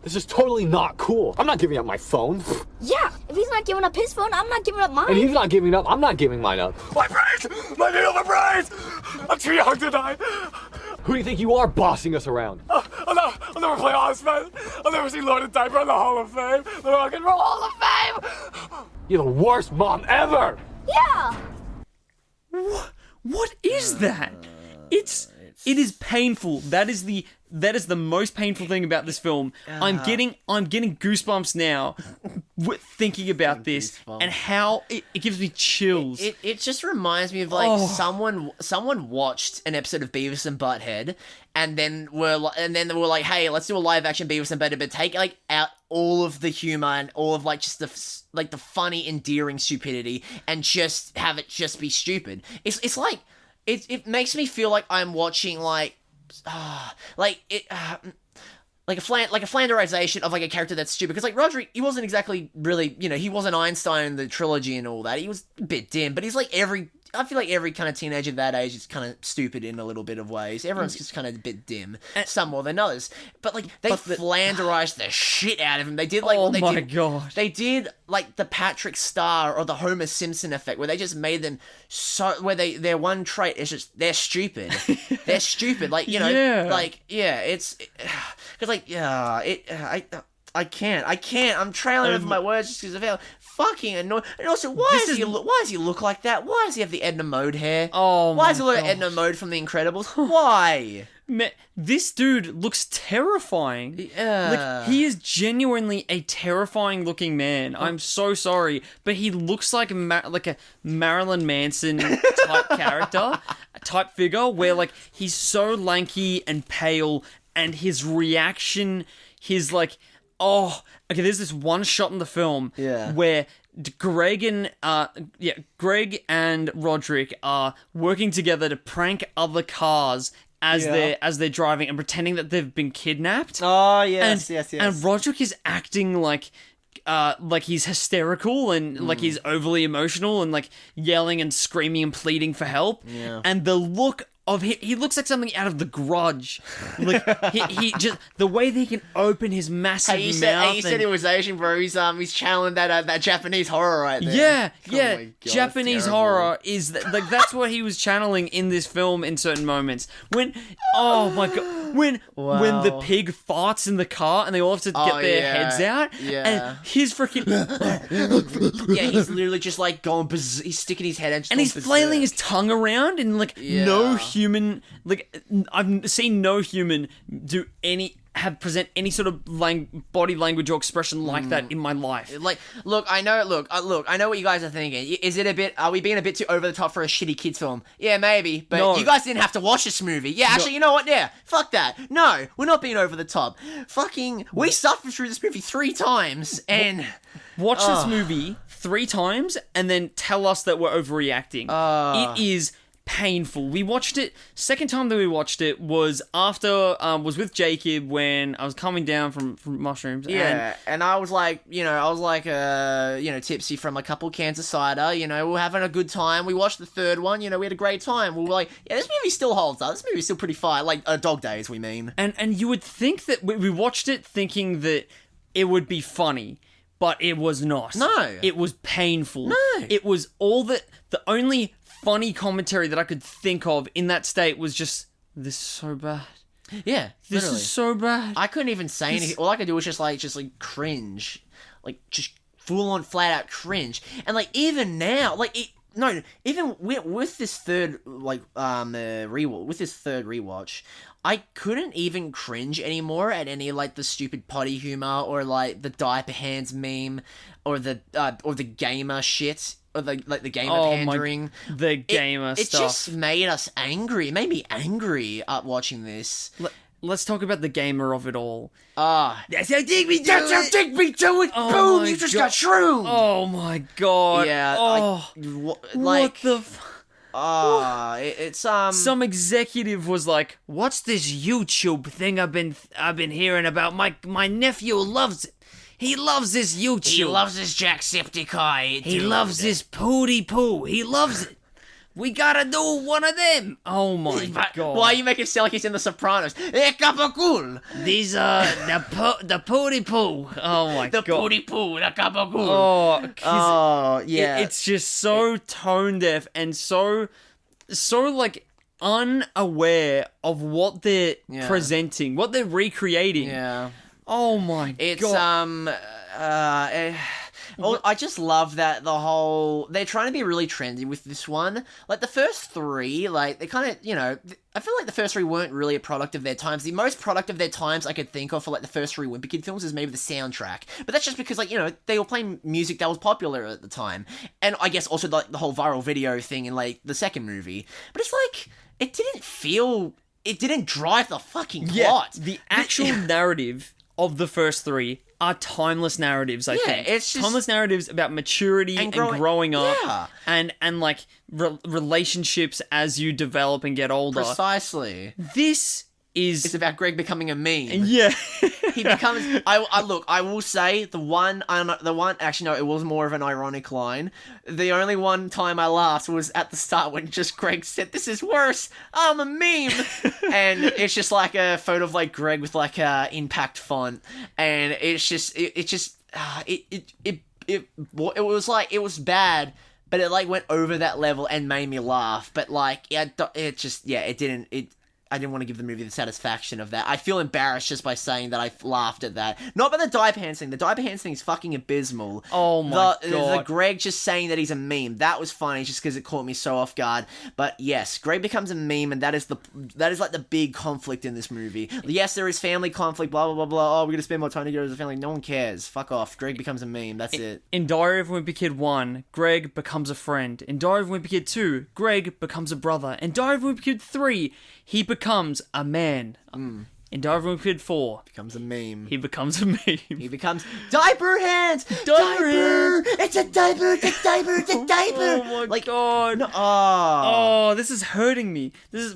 [SPEAKER 14] This is totally not cool. I'm not giving up my phone.
[SPEAKER 5] Yeah, if he's not giving up his phone, I'm not giving up mine.
[SPEAKER 14] And he's not giving up, I'm not giving mine up.
[SPEAKER 15] My brains! My needle, my brains! I'm too young to die.
[SPEAKER 14] Who do you think you are bossing us around?
[SPEAKER 15] I'll never play Ozman. I'll never see Lord and Diaper in the Hall of Fame. The Rock and Roll Hall of Fame.
[SPEAKER 14] You're the worst mom ever.
[SPEAKER 5] Yeah.
[SPEAKER 6] What is that? It's It is painful. That is the most painful thing about this film. I'm getting goosebumps now thinking about this and how it gives me chills.
[SPEAKER 11] It just reminds me of like someone watched an episode of Beavis and Butthead and then they were like, hey, let's do a live action Beavis and Butthead, but take like out all of the humor and all of like just the funny endearing stupidity and just have it just be stupid. It's like it makes me feel like I'm watching like a flanderization of like a character that's stupid. Because like Roderick, he wasn't exactly really, he wasn't Einstein in the trilogy and all that. He was a bit dim, but he's like I feel like every kind of teenager that age is kind of stupid in a little bit of ways. Everyone's just kind of a bit dim, some more than others. But like they flanderized the shit out of him. They did like
[SPEAKER 6] God.
[SPEAKER 11] They did like the Patrick Star or the Homer Simpson effect, where they just made them where their one trait is just they're stupid. They're stupid. Like it's because like I can't. I'm trailing over my words just because of how fucking annoying. And also, why does he look like that? Why does he have the Edna Mode hair? Why is he look like Edna Mode from The Incredibles? Why?
[SPEAKER 6] Man, this dude looks terrifying. Like, he is genuinely a terrifying looking man. I'm so sorry, but he looks like a Marilyn Manson type character, type figure, where like he's so lanky and pale, and his reaction, his like, there's this one shot in the film where Greg and Roderick are working together to prank other cars as they're driving and pretending that they've been kidnapped.
[SPEAKER 16] Oh yes.
[SPEAKER 6] And Roderick is acting like he's hysterical and like he's overly emotional and like yelling and screaming and pleading for help.
[SPEAKER 16] Yeah.
[SPEAKER 6] And the look of him, he looks like something out of The Grudge. Like he just the way that he can open his massive mouth.
[SPEAKER 11] You said it was Asian, bro. He's channeling that Japanese horror right there.
[SPEAKER 6] Yeah.
[SPEAKER 11] My God,
[SPEAKER 6] Japanese horror is like that's what he was channeling in this film in certain moments. When when the pig farts in the car and they all have to get their heads out.
[SPEAKER 11] Yeah.
[SPEAKER 6] And he's freaking
[SPEAKER 11] he's literally just like going he's sticking his head out
[SPEAKER 6] and he's flailing his tongue around and like no human, like I've seen no human present any sort of body language or expression like that in my life.
[SPEAKER 11] Like, I know what you guys are thinking. Are we being a bit too over the top for a shitty kids film? Yeah, maybe, but you guys didn't have to watch this movie. Yeah, actually, you know what? Yeah, fuck that. No, we're not being over the top. We suffered through this movie 3 times, and
[SPEAKER 6] watch this movie 3 times and then tell us that we're overreacting. It is painful. We watched it. Second time that we watched it was after was with Jacob when I was coming down from mushrooms.
[SPEAKER 11] And I was like, tipsy from a couple cans of cider. We were having a good time. We watched the third one. We had a great time. We were like, yeah, this movie still holds up. This movie's still pretty fire. Like Dog Days, we mean.
[SPEAKER 6] And you would think that we watched it thinking that it would be funny. But it was not.
[SPEAKER 11] No.
[SPEAKER 6] It was painful.
[SPEAKER 11] No.
[SPEAKER 6] It was the only funny commentary that I could think of in that state was just, this is so bad.
[SPEAKER 11] Yeah,
[SPEAKER 6] this
[SPEAKER 11] literally.
[SPEAKER 6] is so bad.
[SPEAKER 11] I couldn't even say anything. All I could do was just cringe, like just full on flat out cringe. And like even now, even with this third rewatch, I couldn't even cringe anymore at any like the stupid potty humor or like the diaper hands meme or the gamer shit. Or the gamer pandering.
[SPEAKER 6] The gamer stuff.
[SPEAKER 11] It just made us angry. It made me angry watching this.
[SPEAKER 6] Let's talk about the gamer of it all.
[SPEAKER 11] That's how Digby do it!
[SPEAKER 6] Oh
[SPEAKER 11] Boom! You just got shroomed!
[SPEAKER 6] Oh my God.
[SPEAKER 11] Yeah.
[SPEAKER 6] What the
[SPEAKER 11] it's
[SPEAKER 6] some executive was like, what's this YouTube thing I've been hearing about? My nephew loves it. He loves this YouTube.
[SPEAKER 11] He loves this Jacksepticeye.
[SPEAKER 6] He loves this Pooty Poo. He loves it. We gotta do one of them. Oh my God.
[SPEAKER 11] Why are you making it sound like he's in The Sopranos? Gabagool.
[SPEAKER 6] These are the Pooty Poo. Oh my God.
[SPEAKER 11] The Pooty Poo, the Gabagool.
[SPEAKER 6] Oh, yeah. It's just so tone deaf and so like unaware of what they're presenting, what they're recreating.
[SPEAKER 11] Yeah.
[SPEAKER 6] Oh my God.
[SPEAKER 11] Well, I just love that they're trying to be really trendy with this one. Like, the first three, like, they kind of, you know, I feel like the first three weren't really a product of their times. The most product of their times I could think of for, like, the first three Wimpy Kid films is maybe the soundtrack. But that's just because, like, you know, they were playing music that was popular at the time. And I guess also, like, the whole viral video thing in, like, the second movie. But it's like, it didn't drive the fucking plot.
[SPEAKER 6] Yeah, the actual narrative of the first three are timeless narratives, I think.
[SPEAKER 11] It's just...
[SPEAKER 6] timeless narratives about maturity and growing up.
[SPEAKER 11] Yeah.
[SPEAKER 6] And like, relationships as you develop and get older.
[SPEAKER 11] Precisely.
[SPEAKER 6] This is...
[SPEAKER 11] It's about Greg becoming a meme.
[SPEAKER 6] Yeah.
[SPEAKER 11] He becomes... I will say, actually, no, it was more of an ironic line. The only one time I laughed was at the start when just Greg said, "This is worse, I'm a meme." And it's just like a photo of like Greg with like a impact font. And it's just, it was like, it was bad, but it like went over that level and made me laugh. But like, I didn't want to give the movie the satisfaction of that. I feel embarrassed just by saying that I laughed at that. Not by the dye pants thing. The dye pants thing is fucking abysmal.
[SPEAKER 6] Oh my God.
[SPEAKER 11] The Greg just saying that he's a meme. That was funny just because it caught me so off guard. But yes, Greg becomes a meme, and that is like the big conflict in this movie. Yes, there is family conflict, blah, blah, blah, blah. Oh, we're going to spend more time together as a family. No one cares. Fuck off. Greg becomes a meme. That's it.
[SPEAKER 6] In Diary of Wimpy Kid 1, Greg becomes a friend. In Diary of Wimpy Kid 2, Greg becomes a brother. In Diary of Wimpy Kid 3, he becomes a man. In Diary of Wimpy Kid 4,
[SPEAKER 11] becomes a meme.
[SPEAKER 6] He becomes a meme.
[SPEAKER 11] He becomes diaper hands.
[SPEAKER 6] Diaper.
[SPEAKER 11] It's a diaper. It's a diaper. It's a diaper.
[SPEAKER 6] Oh my God.
[SPEAKER 11] No,
[SPEAKER 6] oh, this is hurting me. This is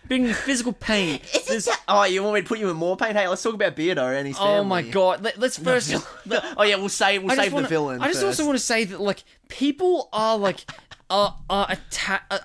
[SPEAKER 6] bringing physical pain.
[SPEAKER 11] You want me to put you in more pain? Hey, let's talk about Beardo and his family.
[SPEAKER 6] Oh my God. Let's first.
[SPEAKER 11] We'll save the villain.
[SPEAKER 6] I just also want to say that like people are like. Are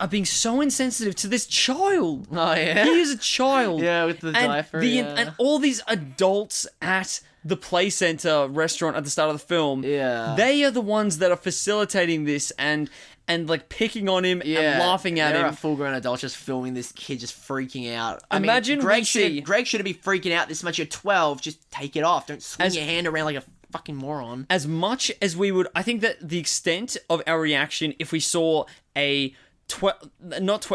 [SPEAKER 6] being so insensitive to this child.
[SPEAKER 11] Oh yeah,
[SPEAKER 6] he is a child.
[SPEAKER 11] Yeah, with the diaper.
[SPEAKER 6] And all these adults at the play center restaurant at the start of the film.
[SPEAKER 11] Yeah,
[SPEAKER 6] they are the ones that are facilitating this and like picking on him and laughing at him.
[SPEAKER 11] There are full-grown adults just filming this kid just freaking out.
[SPEAKER 6] Imagine
[SPEAKER 11] Greg shouldn't be freaking out this much. You're 12. Just take it off. Don't swing your hand around like a fucking moron.
[SPEAKER 6] As much as we would, I think that the extent of our reaction if we saw a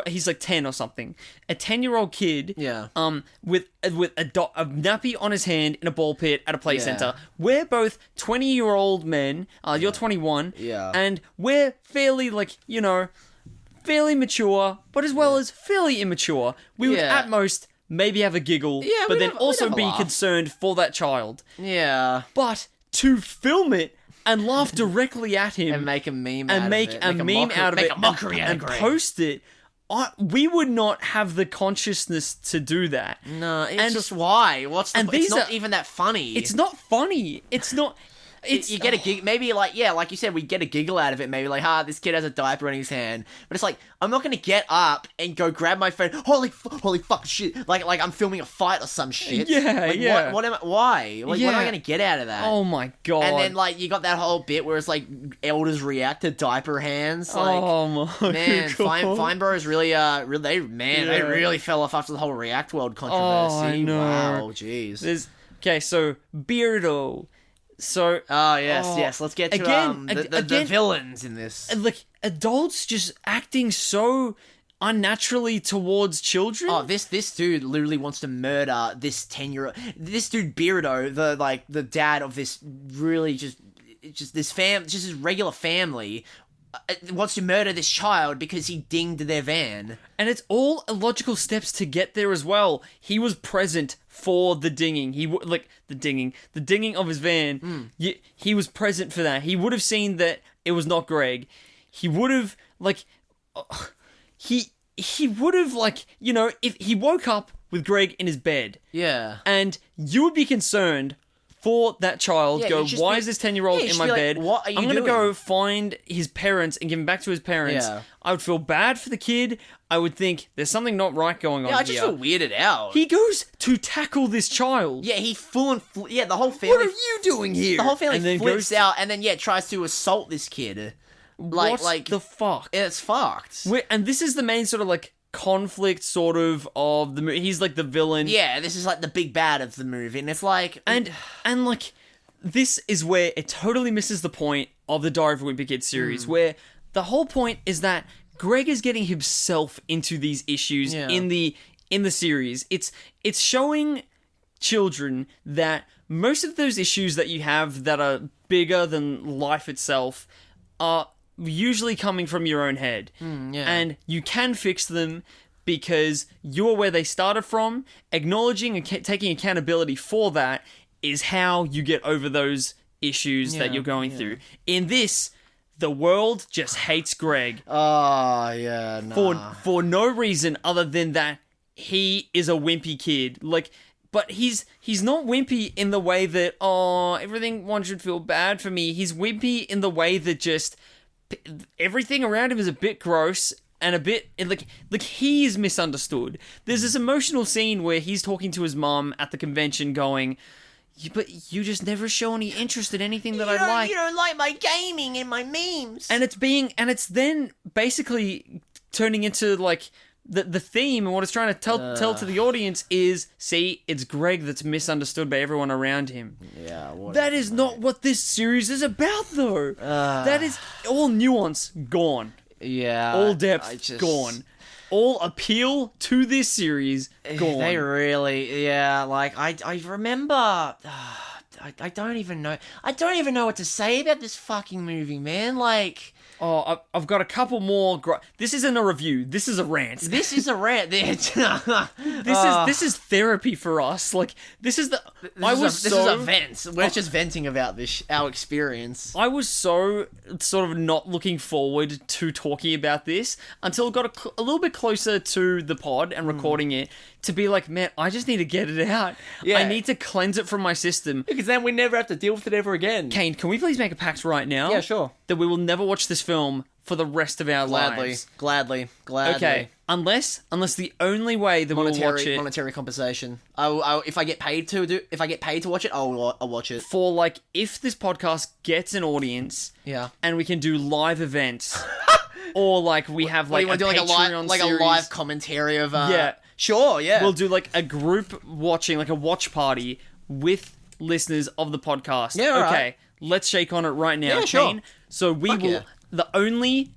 [SPEAKER 6] he's like 10 or something, a 10-year-old kid, with a nappy on his hand in a ball pit at a play center. We're both 20-year-old men. You're 21, and we're fairly fairly mature, but as well as fairly immature. We would at most maybe have a giggle, but then also be concerned for that child.
[SPEAKER 11] Yeah,
[SPEAKER 6] but to film it and laugh directly at him
[SPEAKER 11] and make a meme
[SPEAKER 6] and make a meme out of it and post it, we would not have the consciousness to do that.
[SPEAKER 11] No, it's just why? It's not even that funny.
[SPEAKER 6] It's not funny. It's not.
[SPEAKER 11] You get a giggle, maybe like you said, we get a giggle out of it. Maybe like, this kid has a diaper in his hand, but it's like I'm not gonna get up and go grab my phone. Holy fuck shit! Like I'm filming a fight or some shit.
[SPEAKER 6] Yeah.
[SPEAKER 11] What am I? Why? What am I gonna get out of that?
[SPEAKER 6] Oh my God!
[SPEAKER 11] And then like you got that whole bit where it's like elders react to diaper hands. Like,
[SPEAKER 6] oh my
[SPEAKER 11] man,
[SPEAKER 6] God.
[SPEAKER 11] Fine Bros really they really fell off after the whole React World controversy.
[SPEAKER 6] Oh, I know.
[SPEAKER 11] Wow, jeez.
[SPEAKER 6] Okay, so Beardo. So
[SPEAKER 11] yes, let's get to the villains in this.
[SPEAKER 6] Like adults just acting so unnaturally towards children.
[SPEAKER 11] Oh, this dude literally wants to murder this 10-year-old. This dude Beardo, the dad of this really just his regular family, wants to murder this child because he dinged their van.
[SPEAKER 6] And it's all illogical steps to get there as well. He was present for the dinging. The dinging of his van. He was present for that. He would have seen that it was not Greg. He would have he would have if he woke up with Greg in his bed.
[SPEAKER 11] Yeah.
[SPEAKER 6] And you would be concerned for that child. Why is this 10-year-old in my bed?
[SPEAKER 11] What are you
[SPEAKER 6] I'm
[SPEAKER 11] doing?
[SPEAKER 6] gonna go find his parents and give him back to his parents.
[SPEAKER 11] Yeah.
[SPEAKER 6] I would feel bad for the kid. I would think there's something not right going on here.
[SPEAKER 11] I just feel weirded out.
[SPEAKER 6] He goes to tackle this child.
[SPEAKER 11] Yeah, he the whole family.
[SPEAKER 6] What are you doing here?
[SPEAKER 11] The whole family flips out and then tries to assault this kid.
[SPEAKER 6] What the fuck?
[SPEAKER 11] It's fucked.
[SPEAKER 6] And this is the main sort of conflict sort of the movie. He's like the villain.
[SPEAKER 11] Yeah, this is like the big bad of the movie, and it's like
[SPEAKER 6] and this is where it totally misses the point of the Diary of a Wimpy Kid series, where the whole point is that Greg is getting himself into these issues in the series. It's showing children that most of those issues that you have that are bigger than life itself are usually coming from your own head. And you can fix them because you're where they started from. Acknowledging and taking accountability for that is how you get over those issues that you're going through. In this, the world just hates Greg.
[SPEAKER 16] Oh, yeah, nah.
[SPEAKER 6] For no reason other than that he is a wimpy kid. Like, but he's not wimpy in the way that, everyone should feel bad for me. He's wimpy in the way that just everything around him is a bit gross and a bit like he is misunderstood. There's this emotional scene where he's talking to his mom at the convention going, but you just never show any interest in anything that I like.
[SPEAKER 11] You don't like my gaming and my memes.
[SPEAKER 6] And it's then basically turning into like the theme, and what it's trying to tell to the audience is, see, it's Greg that's misunderstood by everyone around him.
[SPEAKER 16] Yeah,
[SPEAKER 6] that is not what this series is about, though. That is all nuance gone.
[SPEAKER 16] Yeah,
[SPEAKER 6] all depth gone. All appeal to this series gone.
[SPEAKER 16] They really, like I remember. I don't even know. I don't even know what to say about this fucking movie, man. Like,
[SPEAKER 6] I've got a couple more. This isn't a review. This is a rant.
[SPEAKER 16] This is a rant.
[SPEAKER 6] This is therapy for us. Like, this is
[SPEAKER 16] a vent. We're just venting about our experience.
[SPEAKER 6] I was so sort of not looking forward to talking about this until it got a little bit closer to the pod and recording it, to be like, man, I just need to get it out.
[SPEAKER 16] Yeah.
[SPEAKER 6] I need to cleanse it from my system.
[SPEAKER 16] Because then we never have to deal with it ever again.
[SPEAKER 6] Kane, can we please make a pact right now?
[SPEAKER 16] Yeah, sure.
[SPEAKER 6] That we will never watch this film for the rest of our lives.
[SPEAKER 16] Gladly.
[SPEAKER 6] Okay, unless the only way that we'll watch it,
[SPEAKER 16] monetary compensation. If I get paid to watch it, I'll watch it.
[SPEAKER 6] For like, if this podcast gets an audience, and we can do live events, or like we have like a Patreon series,
[SPEAKER 16] a live commentary of
[SPEAKER 6] sure, we'll do like a group watching, like a watch party with listeners of the podcast.
[SPEAKER 16] Yeah,
[SPEAKER 6] okay.
[SPEAKER 16] Right.
[SPEAKER 6] Let's shake on it right now,
[SPEAKER 16] yeah, sure.
[SPEAKER 6] Kane. So we will. Yeah. The only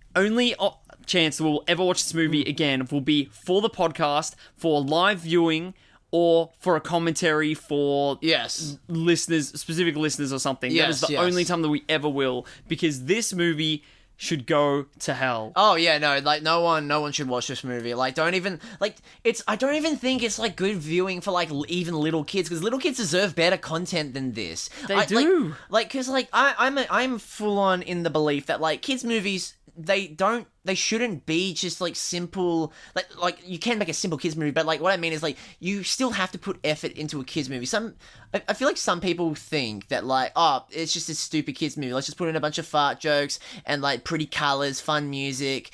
[SPEAKER 6] chance that we'll ever watch this movie again will be for the podcast, for live viewing, or for a commentary for listeners, specific listeners or something. That is the only time that we ever will, because this movie should go to hell.
[SPEAKER 16] Oh yeah, no, like no one should watch this movie. Like, I don't even think it's like good viewing for like even little kids, because little kids deserve better content than this.
[SPEAKER 6] They do.
[SPEAKER 16] Because I'm full on in the belief that like kids movies, they shouldn't be just like simple, like you can make a simple kids movie, but like what I mean is like you still have to put effort into a kids movie. I feel like some people think that like, oh, it's just a stupid kids movie, let's just put in a bunch of fart jokes and like pretty colors, fun music,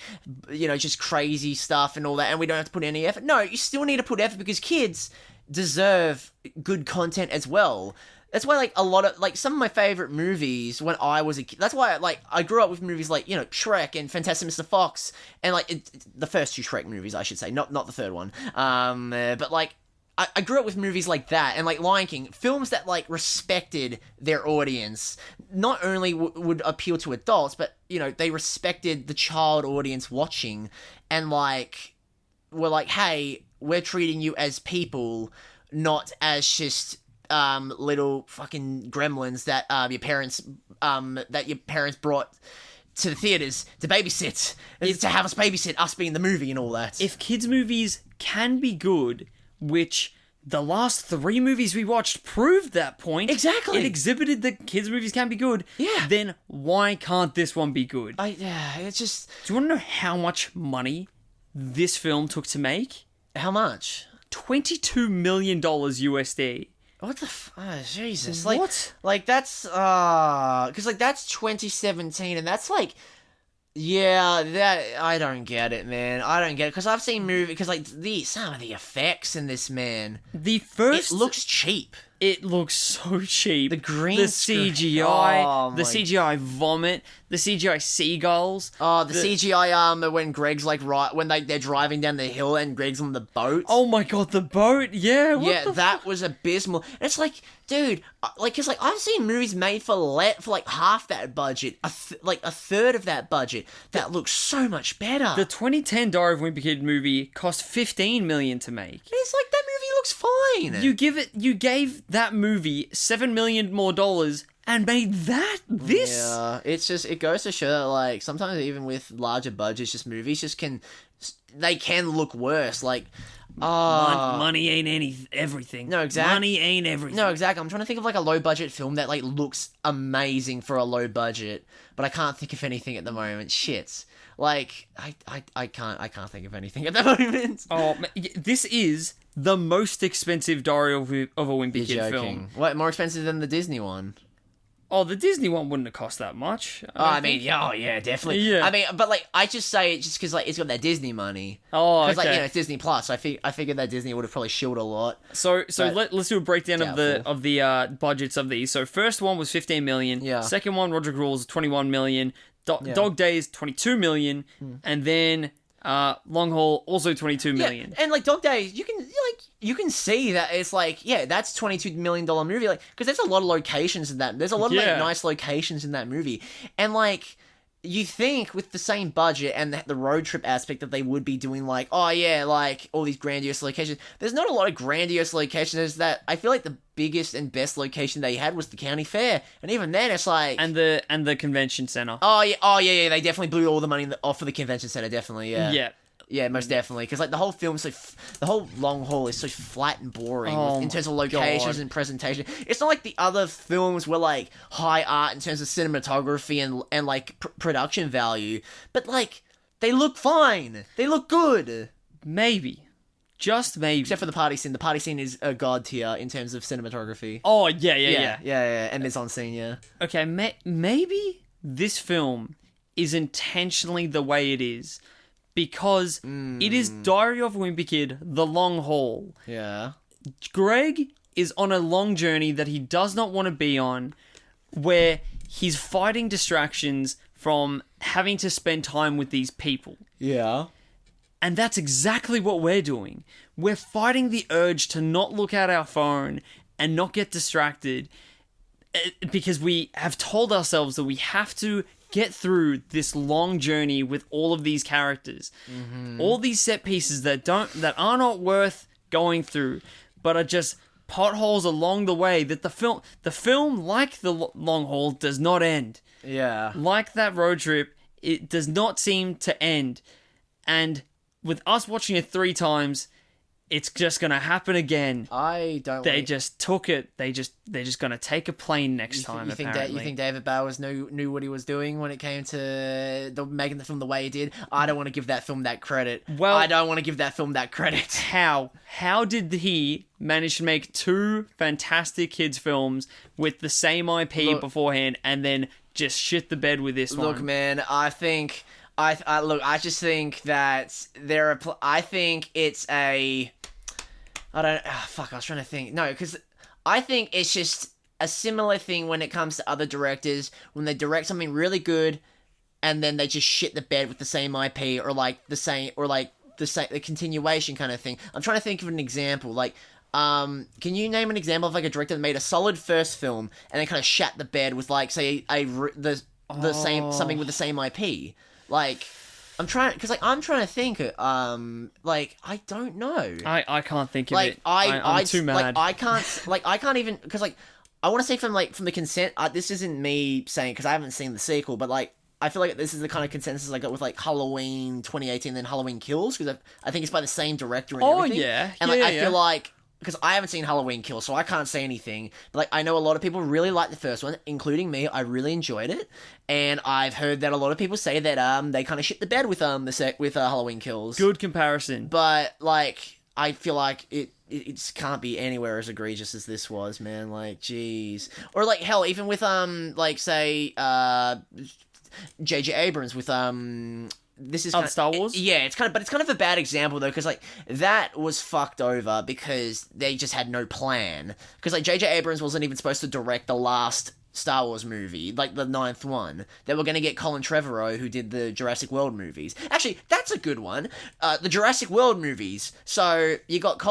[SPEAKER 16] just crazy stuff and all that, and we don't have to put any effort. No, you still need to put effort, because kids deserve good content as well. That's why, like, a lot of, like, some of my favorite movies when I was a kid, that's why, like, I grew up with movies like, Shrek and Fantastic Mr. Fox, and, like, the first two Shrek movies, I should say, not the third one, but, like, I grew up with movies like that, and, like, Lion King, films that, like, respected their audience, not only would appeal to adults, but, they respected the child audience watching, and, like, were like, hey, we're treating you as people, not as just little fucking gremlins that your parents brought to the theaters to babysit, to have us babysit us being the movie and all that.
[SPEAKER 6] If kids movies can be good, which the last 3 movies we watched proved that point.
[SPEAKER 16] Exactly.
[SPEAKER 6] It exhibited that kids movies can be good.
[SPEAKER 16] Yeah.
[SPEAKER 6] Then why can't this one be good?
[SPEAKER 16] It's just...
[SPEAKER 6] Do you want to know how much money this film took to make?
[SPEAKER 16] How much?
[SPEAKER 6] $22 million USD.
[SPEAKER 16] What the Jesus.
[SPEAKER 6] What?
[SPEAKER 16] Like, that's, because, like, that's 2017, and that's, like, I don't get it, man. I don't get it, because I've seen movies, because, like, some of the effects in this, man.
[SPEAKER 6] It
[SPEAKER 16] looks cheap.
[SPEAKER 6] It looks so cheap.
[SPEAKER 16] The green
[SPEAKER 6] the
[SPEAKER 16] screen.
[SPEAKER 6] CGI,
[SPEAKER 16] Oh,
[SPEAKER 6] the
[SPEAKER 16] my-
[SPEAKER 6] CGI vomit, the CGI seagulls.
[SPEAKER 16] Oh, the CGI when Greg's like when they're driving down the hill and Greg's on the boat.
[SPEAKER 6] Oh my god, the boat! Yeah, what
[SPEAKER 16] that was abysmal. And it's like, dude, cause I've seen movies made for like half that budget, like a third of that budget that looks so much better.
[SPEAKER 6] The 2010 Diary of a Wimpy Kid movie cost $15 million to make.
[SPEAKER 16] It's like that movie looks fine.
[SPEAKER 6] You gave that movie $7 million more and made this.
[SPEAKER 16] Yeah, it goes to show that like sometimes even with larger budgets, just movies can look worse. Like,
[SPEAKER 6] money ain't everything.
[SPEAKER 16] No, exactly.
[SPEAKER 6] Money ain't everything.
[SPEAKER 16] No, exactly. I'm trying to think of like a low budget film that like looks amazing for a low budget, but I can't think of anything at the moment. Shit. Like I can't think of anything at the moment.
[SPEAKER 6] Oh, this is the most expensive Diary of a Wimpy Kid film.
[SPEAKER 16] What, more expensive than the Disney one?
[SPEAKER 6] Oh, the Disney one wouldn't have cost that much.
[SPEAKER 16] Yeah, definitely.
[SPEAKER 6] Yeah.
[SPEAKER 16] I mean, but like, I just say it just because like it's got that Disney money.
[SPEAKER 6] Oh, okay.
[SPEAKER 16] Because like it's Disney Plus. I figured that Disney would have probably shilled a lot.
[SPEAKER 6] So let's do a breakdown of the budgets of these. So first one was $15 million.
[SPEAKER 16] Yeah.
[SPEAKER 6] Second one, Roger Rules, $21 million. Dog Days, $22 million, and then Long Haul also $22 million.
[SPEAKER 16] And like Dog Days, you can see that it's like, yeah, that's $22 million movie, like, because there's a lot of locations in that. There's a lot of like nice locations in that movie, and like you think with the same budget and the road trip aspect that they would be doing like, oh yeah, like all these grandiose locations. There's not a lot of grandiose locations. There's that I feel like the biggest and best location they had was the county fair, and even then it's like
[SPEAKER 6] and the convention center.
[SPEAKER 16] Oh yeah, they definitely blew all the money off of the convention center, definitely, yeah, most definitely, because like the whole film, the whole Long Haul is so flat and boring in terms of locations and presentation. It's not like the other films were like high art in terms of cinematography and like production value, but like they look fine, they look good,
[SPEAKER 6] maybe. Just maybe.
[SPEAKER 16] Except for the party scene. The party scene is a god tier in terms of cinematography.
[SPEAKER 6] Oh, yeah.
[SPEAKER 16] And mise-en-scene, yeah.
[SPEAKER 6] Okay, maybe this film is intentionally the way it is because it is Diary of a Wimpy Kid, The Long Haul.
[SPEAKER 16] Yeah.
[SPEAKER 6] Greg is on a long journey that he does not want to be on, where he's fighting distractions from having to spend time with these people.
[SPEAKER 16] Yeah.
[SPEAKER 6] And that's exactly what we're doing. We're fighting the urge to not look at our phone and not get distracted because we have told ourselves that we have to get through this long journey with all of these characters. Mm-hmm. All these set pieces that are not worth going through, but are just potholes along the way that the film, like The Long Haul, does not end.
[SPEAKER 16] Yeah.
[SPEAKER 6] Like that road trip, it does not seem to end. And with us watching it 3 times, it's just gonna happen again. They just took it. They're just gonna take a plane next time. Apparently,
[SPEAKER 16] you think David Bowers knew what he was doing when it came to making the film the way he did? I don't want to give that film that credit.
[SPEAKER 6] Well,
[SPEAKER 16] I don't want to give that film that credit.
[SPEAKER 6] How did he manage to make 2 fantastic kids films with the same IP beforehand, and then just shit the bed with this one?
[SPEAKER 16] Look, man, I just think that I think it's a... I was trying to think. No, because I think it's just a similar thing when it comes to other directors, when they direct something really good, and then they just shit the bed with the same IP, or the continuation kind of thing. I'm trying to think of an example. Like, can you name an example of like a director that made a solid first film, and then kind of shat the bed with like, say, something with the same IP? Like, I'm trying to think. I don't know.
[SPEAKER 6] I can't think of it.
[SPEAKER 16] I'm
[SPEAKER 6] too mad.
[SPEAKER 16] I can't even, because like I want to say from the consent. This isn't me saying because I haven't seen the sequel, but like I feel like this is the kind of consensus I got with like Halloween 2018, and then Halloween Kills, because I think it's by the same director and everything.
[SPEAKER 6] Yeah,
[SPEAKER 16] and like I feel like, because I haven't seen Halloween Kills, so I can't say anything. But like I know a lot of people really like the first one, including me. I really enjoyed it, and I've heard that a lot of people say that they kind of shit the bed with Halloween Kills.
[SPEAKER 6] Good comparison,
[SPEAKER 16] but like I feel like it can't be anywhere as egregious as this was, man. Like, jeez, or like hell, even with like say J.J. Abrams with
[SPEAKER 11] this is
[SPEAKER 6] Oh, Star Wars?
[SPEAKER 11] Yeah, it's kind of a bad example though, because like that was fucked over because they just had no plan. Because like J.J. Abrams wasn't even supposed to direct the last Star Wars movie, like the 9th one. They were going to get Colin Trevorrow, who did the Jurassic World movies. Actually, that's a good one. The Jurassic World movies. So you got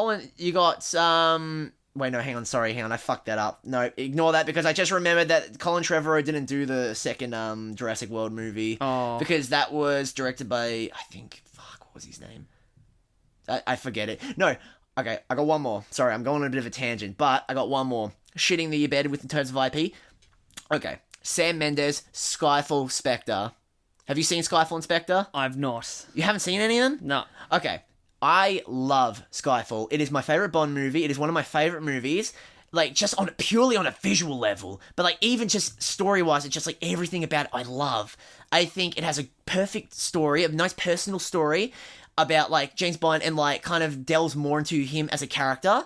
[SPEAKER 11] Wait, no, hang on, I fucked that up. No, ignore that, because I just remembered that Colin Trevorrow didn't do the second Jurassic World movie.
[SPEAKER 6] Oh.
[SPEAKER 11] Because that was directed by, I think, what was his name? I forget it. No, okay, I got one more. Sorry, I'm going on a bit of a tangent, but I got one more. Shitting the bed with in terms of IP. Okay, Sam Mendes, Skyfall, Spectre. Have you seen Skyfall and Spectre?
[SPEAKER 6] I've not.
[SPEAKER 11] You haven't seen any of them?
[SPEAKER 6] No.
[SPEAKER 11] Okay, I love Skyfall. It is my favourite Bond movie. It is one of my favourite movies. Like, just purely on a visual level. But, like, even just story-wise, it's just, like, everything about it I love. I think it has a perfect story, a nice personal story about, like, James Bond and, like, kind of delves more into him as a character.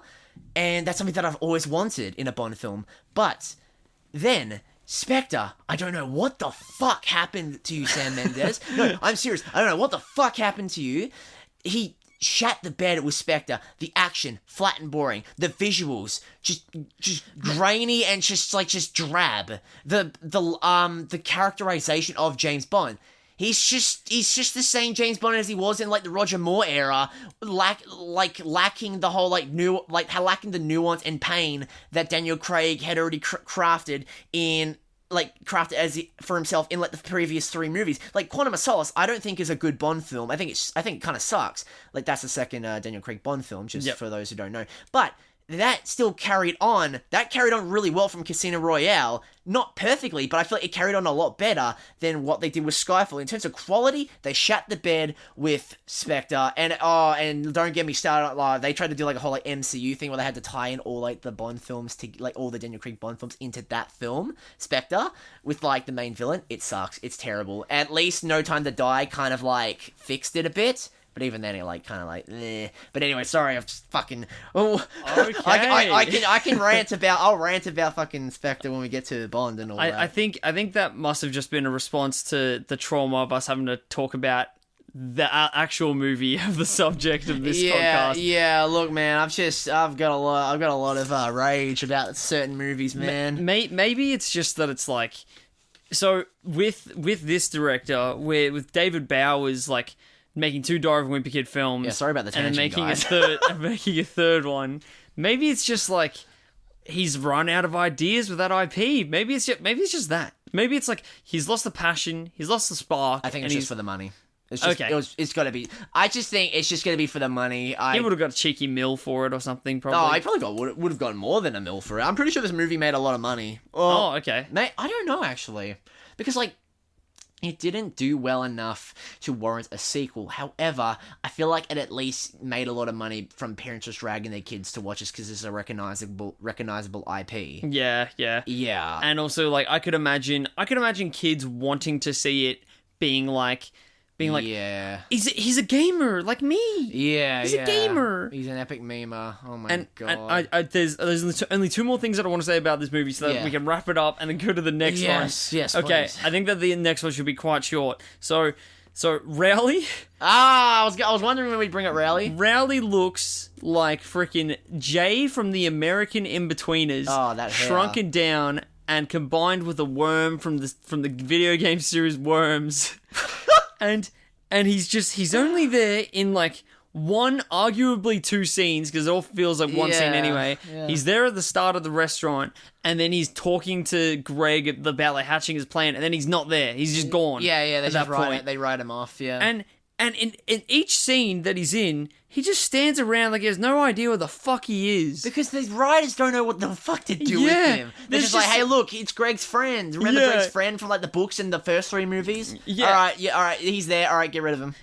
[SPEAKER 11] And that's something that I've always wanted in a Bond film. But then Spectre, I don't know what the fuck happened to you, Sam Mendes. No, I'm serious. I don't know what the fuck happened to you. He shat the bed with Spectre. The action, flat and boring. The visuals, just grainy and just drab. The characterization of James Bond. He's just the same James Bond as he was in like the Roger Moore era, lacking the whole lacking the nuance and pain that Daniel Craig had already crafted for himself in like the previous 3 movies. Like Quantum of Solace, I don't think is a good Bond film. I think it kind of sucks. Like that's the second Daniel Craig Bond film, just for those who don't know. But that still carried on. That carried on really well from Casino Royale. Not perfectly, but I feel like it carried on a lot better than what they did with Skyfall. In terms of quality, they shat the bed with Spectre. And don't get me started. They tried to do like a whole like MCU thing where they had to tie in all like the Bond films to like all the Daniel Craig Bond films into that film, Spectre, with like the main villain. It sucks. It's terrible. At least No Time to Die kind of like fixed it a bit. But even then, it like kind of like, eh. But anyway, sorry, I've just fucking. Oh,
[SPEAKER 6] okay.
[SPEAKER 11] I can rant about. I'll rant about fucking Spectre when we get to Bond and all that.
[SPEAKER 6] I think that must have just been a response to the trauma of us having to talk about the actual movie of the subject of this podcast.
[SPEAKER 11] Yeah. Look, man, I've got a lot of rage about certain movies, man.
[SPEAKER 6] Maybe it's just that it's like, so with this director, with David Bowers, like, making 2 Diary of a Wimpy Kid films.
[SPEAKER 11] Yeah, sorry about the tangent,
[SPEAKER 6] and then
[SPEAKER 11] guys.
[SPEAKER 6] making a third one. Maybe it's just like he's run out of ideas with that IP. Maybe it's just that. Maybe it's like he's lost the passion, he's lost the spark.
[SPEAKER 11] I think it's just for the money. It's just,
[SPEAKER 6] okay.
[SPEAKER 11] It's got to be. I just think it's just going to be for the money.
[SPEAKER 6] He would have got a cheeky mill for it or something, probably.
[SPEAKER 11] Oh, he probably would have gotten more than a mill for it. I'm pretty sure this movie made a lot of money.
[SPEAKER 6] Oh, okay.
[SPEAKER 11] Mate, I don't know, actually. Because, like, it didn't do well enough to warrant a sequel. However, I feel like it at least made a lot of money from parents just dragging their kids to watch this because it's a recognizable IP.
[SPEAKER 6] Yeah. And also, like, I could imagine kids wanting to see it being like,
[SPEAKER 11] yeah,
[SPEAKER 6] he's a gamer like me.
[SPEAKER 11] Yeah,
[SPEAKER 6] he's a gamer.
[SPEAKER 11] He's an epic memer. Oh my god.
[SPEAKER 6] And there's only 2 more things that I want to say about this movie, so that we can wrap it up and then go to the next one.
[SPEAKER 11] Yes.
[SPEAKER 6] Okay,
[SPEAKER 11] please.
[SPEAKER 6] I think that the next one should be quite short. So Rowley.
[SPEAKER 11] I was wondering when we'd bring up Rowley.
[SPEAKER 6] Rowley looks like freaking Jay from the American Inbetweeners.
[SPEAKER 11] Oh, that hair.
[SPEAKER 6] Shrunken down and combined with a worm from the video game series Worms. And he's only there in like one, arguably 2 scenes, because it all feels like one scene anyway.
[SPEAKER 11] Yeah.
[SPEAKER 6] He's there at the start of the restaurant, and then he's talking to Greg about like hatching his plan, and then he's not there. He's just gone.
[SPEAKER 11] Yeah. They write him off. Yeah.
[SPEAKER 6] And in each scene that he's in, he just stands around like he has no idea where the fuck he is.
[SPEAKER 11] Because the writers don't know what the fuck to do with him. They're just like, hey, look, it's Greg's friend. Remember Greg's friend from like the books and the first 3 movies?
[SPEAKER 6] Yeah.
[SPEAKER 11] All right, he's there. All right, get rid of him.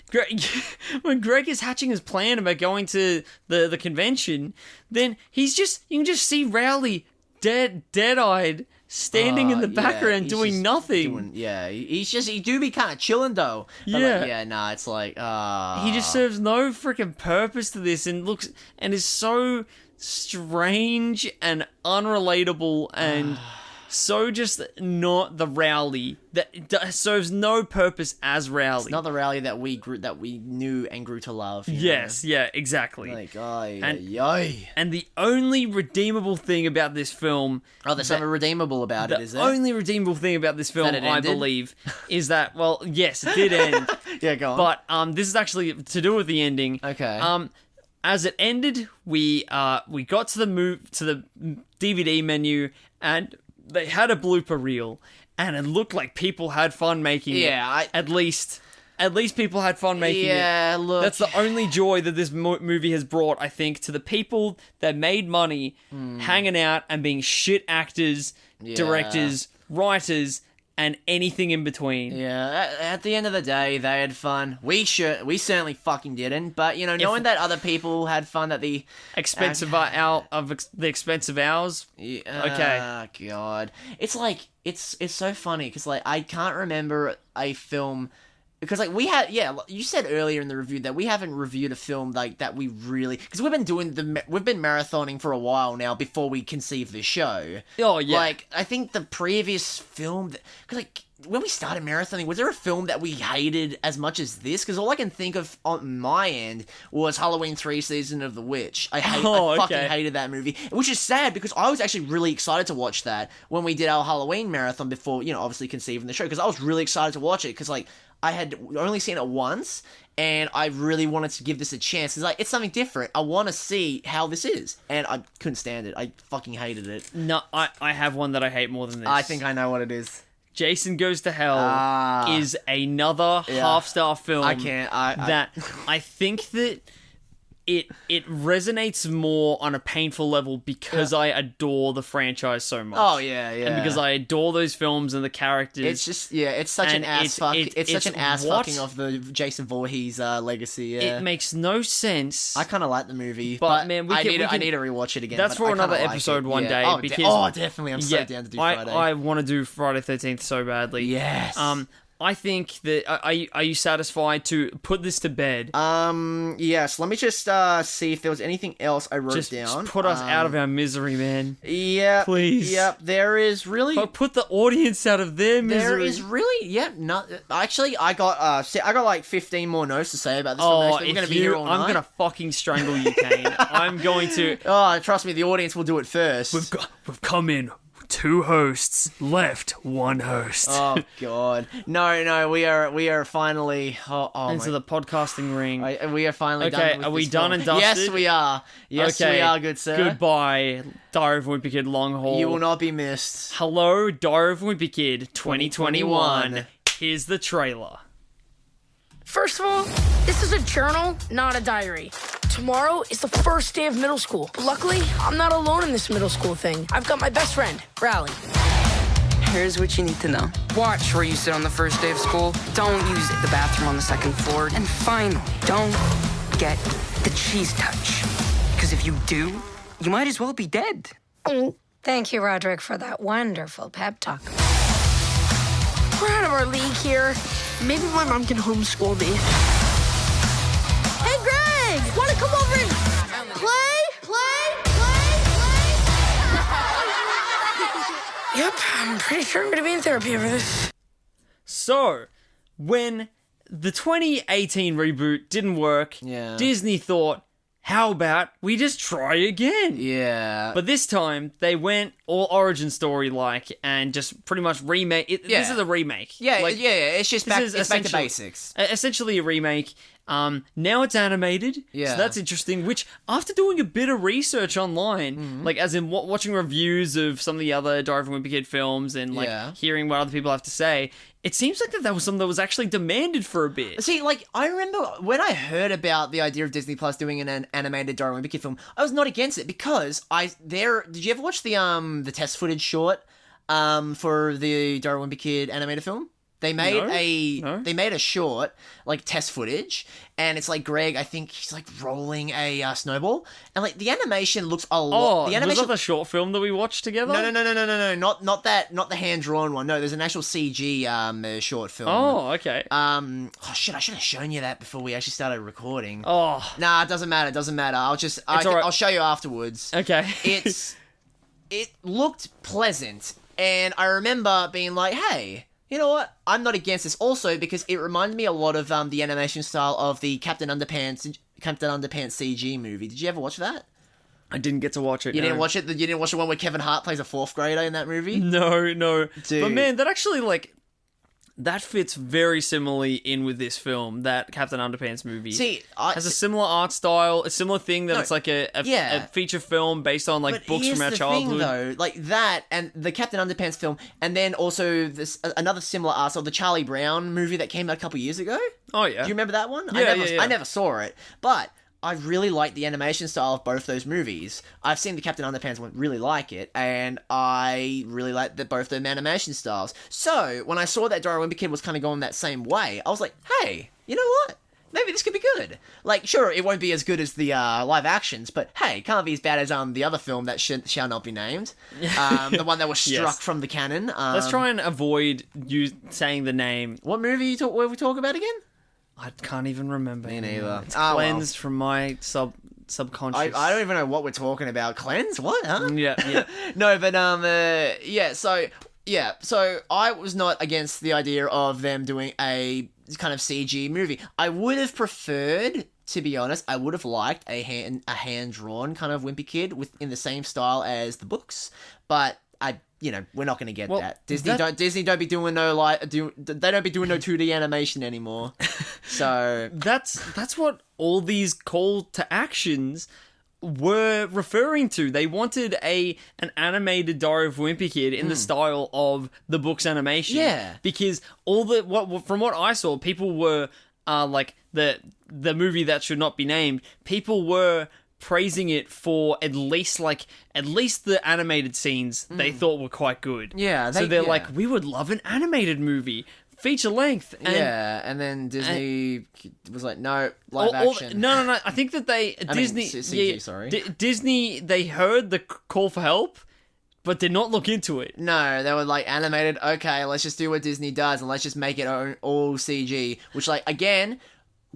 [SPEAKER 6] When Greg is hatching his plan about going to the convention, then you can just see Rowley dead-eyed, standing in the background doing nothing.
[SPEAKER 11] He do be kind of chilling though. It's like,
[SPEAKER 6] he just serves no freaking purpose to this and is so strange and unrelatable and so just not the Rowley that serves no purpose as Rowley.
[SPEAKER 11] It's not the Rowley that we knew and grew to love.
[SPEAKER 6] Yes, yeah, exactly.
[SPEAKER 11] Like,
[SPEAKER 6] and the only redeemable thing about this film...
[SPEAKER 11] Oh, there's something redeemable about it, is there?
[SPEAKER 6] The only redeemable thing about this film, I believe, is that, well, yes, it did end.
[SPEAKER 11] Yeah, go on.
[SPEAKER 6] But this is actually to do with the ending.
[SPEAKER 11] Okay.
[SPEAKER 6] As it ended, we got to the DVD menu, and they had a blooper reel, and it looked like people had fun making it.
[SPEAKER 11] Yeah,
[SPEAKER 6] at least people had fun making it.
[SPEAKER 11] Yeah, look.
[SPEAKER 6] That's the only joy that this movie has brought, I think, to the people that made money hanging out and being shit actors, directors, writers, and anything in between.
[SPEAKER 11] Yeah, at the end of the day, they had fun. We certainly fucking didn't. But knowing that other people had fun at the
[SPEAKER 6] expense of the expensive hours.
[SPEAKER 11] Yeah,
[SPEAKER 6] okay.
[SPEAKER 11] God, it's like it's so funny because like I can't remember a film. Because like we had, you said earlier in the review that we haven't reviewed a film like that we really, because we've been marathoning for a while now before we conceived this show.
[SPEAKER 6] Oh yeah.
[SPEAKER 11] Like I think the previous film, because like when we started marathoning, was there a film that we hated as much as this? Because all I can think of on my end was Halloween 3: Season of the Witch. I fucking hated that movie, which is sad because I was actually really excited to watch that when we did our Halloween marathon before, obviously conceiving the show, because I was really excited to watch it because like I had only seen it once, and I really wanted to give this a chance. It's like, it's something different. I want to see how this is. And I couldn't stand it. I fucking hated it.
[SPEAKER 6] No, I have one that I hate more than this.
[SPEAKER 11] I think I know what it is.
[SPEAKER 6] Jason Goes to Hell is another half-star film.
[SPEAKER 11] I can't.
[SPEAKER 6] I think that it resonates more on a painful level because I adore the franchise so much.
[SPEAKER 11] Oh yeah, yeah.
[SPEAKER 6] And because I adore those films and the characters.
[SPEAKER 11] It's just it's such an ass fuck. It's such an ass fucking of the Jason Voorhees legacy. Yeah,
[SPEAKER 6] it makes no sense.
[SPEAKER 11] I kind of like the movie,
[SPEAKER 6] but man, I need to
[SPEAKER 11] rewatch it again.
[SPEAKER 6] That's for another episode one day.
[SPEAKER 11] Oh,
[SPEAKER 6] because
[SPEAKER 11] definitely, I'm so down to do Friday.
[SPEAKER 6] I want to do Friday 13th so badly.
[SPEAKER 11] Yes.
[SPEAKER 6] I think that are you satisfied to put this to bed?
[SPEAKER 11] Yes. Let me just see if there was anything else I wrote down.
[SPEAKER 6] Just put us out of our misery, man.
[SPEAKER 11] Yeah,
[SPEAKER 6] please.
[SPEAKER 11] Yep. There is really.
[SPEAKER 6] But put the audience out of their misery.
[SPEAKER 11] There is really, not actually. I got like 15 more notes to say about this.
[SPEAKER 6] Oh,
[SPEAKER 11] we're gonna be here all night.
[SPEAKER 6] I'm gonna fucking strangle you, Kane. I'm going to.
[SPEAKER 11] Oh, trust me, the audience will do it first.
[SPEAKER 6] We've come in. 2 hosts left, 1 host.
[SPEAKER 11] Oh God, no, we are finally
[SPEAKER 6] into the podcasting ring.
[SPEAKER 11] We are finally done.
[SPEAKER 6] Okay, are we done and dusted?
[SPEAKER 11] Yes, we are. Yes, we are, good sir.
[SPEAKER 6] Goodbye, Diary of Wimpy Kid long haul.
[SPEAKER 11] You will not be missed.
[SPEAKER 6] Hello, Diary of Wimpy Kid 2021. Here's the trailer.
[SPEAKER 17] First of all, this is a journal, not a diary. Tomorrow is the first day of middle school. Luckily, I'm not alone in this middle school thing. I've got my best friend, Riley.
[SPEAKER 18] Here's what you need to know. Watch where you sit on the first day of school. Don't use the bathroom on the second floor. And finally, don't get the cheese touch. Because if you do, you might as well be dead.
[SPEAKER 19] Thank you, Roderick, for that wonderful pep talk.
[SPEAKER 17] We're out of our league here. Maybe my mom can homeschool me. Hey, Greg! Want to come over and play? Yep, I'm pretty sure I'm going to be in therapy over this.
[SPEAKER 6] So, when the 2018 reboot didn't work, Disney thought, how about we just try again?
[SPEAKER 11] Yeah.
[SPEAKER 6] But this time, they went all origin story-like and just pretty much remake it.
[SPEAKER 11] Yeah.
[SPEAKER 6] This is a remake.
[SPEAKER 11] Yeah, it's just back to basics.
[SPEAKER 6] Essentially a remake. Now it's animated, so that's interesting, which, after doing a bit of research online, like as in watching reviews of some of the other Diary of a Wimpy Kid films and hearing what other people have to say, it seems like that was something that was actually demanded for a bit.
[SPEAKER 11] See, like, I remember when I heard about the idea of Disney Plus doing an animated Diary of a Wimpy Kid film, I was not against it because did you ever watch the test footage short for the Diary of a Wimpy Kid animated film? They made they made a short, like, test footage, and it's like Greg, I think he's like rolling a snowball, and like the animation looks a lot.
[SPEAKER 6] Was that the short film that we watched together?
[SPEAKER 11] No, not the hand drawn one. No, there's an actual CG short film.
[SPEAKER 6] Oh, okay.
[SPEAKER 11] Oh shit, I should have shown you that before we actually started recording.
[SPEAKER 6] Oh,
[SPEAKER 11] nah, it doesn't matter. I'll show you afterwards.
[SPEAKER 6] Okay.
[SPEAKER 11] It looked pleasant. And I remember being like, hey, you know what? I'm not against this. Also, because it reminded me a lot of the animation style of the Captain Underpants CG movie. Did you ever watch that?
[SPEAKER 6] I didn't get to watch it.
[SPEAKER 11] You didn't watch it? You didn't watch the one where Kevin Hart plays a 4th grader in that movie?
[SPEAKER 6] No.
[SPEAKER 11] Dude.
[SPEAKER 6] But man, that actually, like, that fits very similarly in with this film, that Captain Underpants movie.
[SPEAKER 11] See,
[SPEAKER 6] has a similar art style, a similar thing that it's like a feature film based on, like,
[SPEAKER 11] but
[SPEAKER 6] books from our childhood.
[SPEAKER 11] Thing, though, like that and the Captain Underpants film, and then also this another similar art style, the Charlie Brown movie that came out a couple years ago.
[SPEAKER 6] Oh, yeah.
[SPEAKER 11] Do you remember that one?
[SPEAKER 6] Yeah,
[SPEAKER 11] I never saw it, but I really like the animation style of both those movies. I've seen the Captain Underpants one, really like it, and I really like both their animation styles. So, when I saw that Dora Wimpy Kid was kind of going that same way, I was like, hey, you know what? Maybe this could be good. Like, sure, it won't be as good as the live actions, but hey, can't be as bad as the other film that shall not be named. The one that was struck from the canon.
[SPEAKER 6] Let's try and avoid you saying the name.
[SPEAKER 11] What movie were we talking about again?
[SPEAKER 6] I can't even remember.
[SPEAKER 11] Me neither.
[SPEAKER 6] It's cleansed from my subconscious.
[SPEAKER 11] I don't even know what we're talking about. Cleanse? What? Huh?
[SPEAKER 6] Yeah.
[SPEAKER 11] No, but so I was not against the idea of them doing a kind of CG movie. I would have preferred, to be honest, I would have liked a hand-drawn kind of Wimpy Kid in the same style as the books, but we're not going to get that. Disney don't be doing no they don't be doing no 2D animation anymore. So
[SPEAKER 6] that's what all these call to actions were referring to. They wanted an animated Diary of Wimpy Kid in the style of the book's animation.
[SPEAKER 11] Yeah,
[SPEAKER 6] because from what I saw, people were like the movie that should not be named. People were praising it for at least the animated scenes they thought were quite good.
[SPEAKER 11] Yeah,
[SPEAKER 6] so they're like, we would love an animated movie, feature length.
[SPEAKER 11] And then Disney was like, no, live action.
[SPEAKER 6] No. I think that Disney, they heard the call for help, but did not look into it.
[SPEAKER 11] No, they were like, animated, okay, let's just do what Disney does and let's just make it all CG, which, like, again,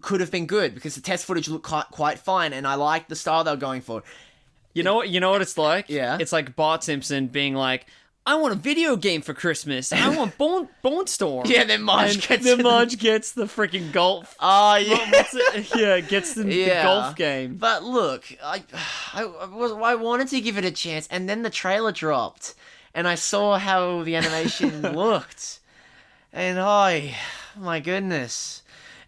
[SPEAKER 11] could have been good because the test footage looked quite fine and I liked the style they were going for.
[SPEAKER 6] You know what it's like?
[SPEAKER 11] Yeah.
[SPEAKER 6] It's like Bart Simpson being like, I want a video game for Christmas. I want Bone Storm.
[SPEAKER 11] Yeah, then Marge gets
[SPEAKER 6] the freaking golf.
[SPEAKER 11] Oh, yeah.
[SPEAKER 6] What's it? Yeah, gets the golf game.
[SPEAKER 11] But look, I wanted to give it a chance, and then the trailer dropped, and I saw how the animation looked, and my goodness.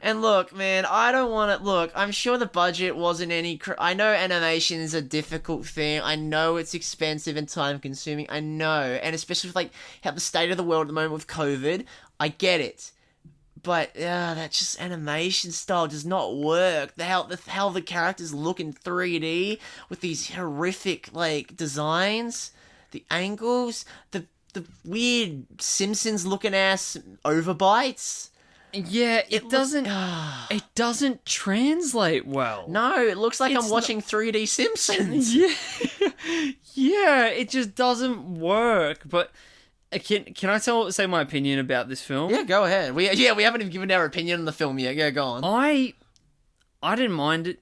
[SPEAKER 11] And look, man, I don't want to... Look, I'm sure the budget wasn't any... I know animation is a difficult thing. I know it's expensive and time-consuming. I know. And especially with, like, how the state of the world at the moment with COVID, I get it. But, that just animation style does not work. How the characters look in 3D with these horrific, like, designs, the angles, the weird Simpsons-looking-ass overbites...
[SPEAKER 6] Yeah, it doesn't translate well.
[SPEAKER 11] No, it looks like I'm watching 3D Simpsons.
[SPEAKER 6] Yeah, it just doesn't work. But can I say my opinion about this film?
[SPEAKER 11] Yeah, go ahead. We haven't even given our opinion on the film yet. Yeah, go on.
[SPEAKER 6] I didn't mind it.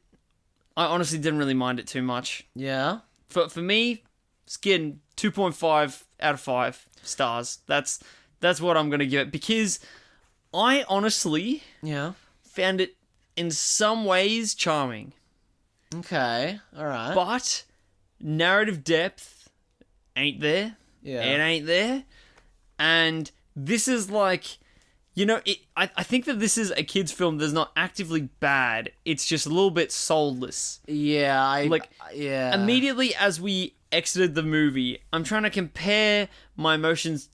[SPEAKER 6] I honestly didn't really mind it too much.
[SPEAKER 11] Yeah.
[SPEAKER 6] For me, it's getting 2.5 out of 5 stars. That's what I'm gonna give it because I honestly found it in some ways charming.
[SPEAKER 11] Okay, alright.
[SPEAKER 6] But narrative depth ain't there.
[SPEAKER 11] Yeah.
[SPEAKER 6] It ain't there. And this is like, I think that this is a kid's film that's not actively bad. It's just a little bit soulless.
[SPEAKER 11] Yeah,
[SPEAKER 6] Immediately as we exited the movie, I'm trying to compare my emotions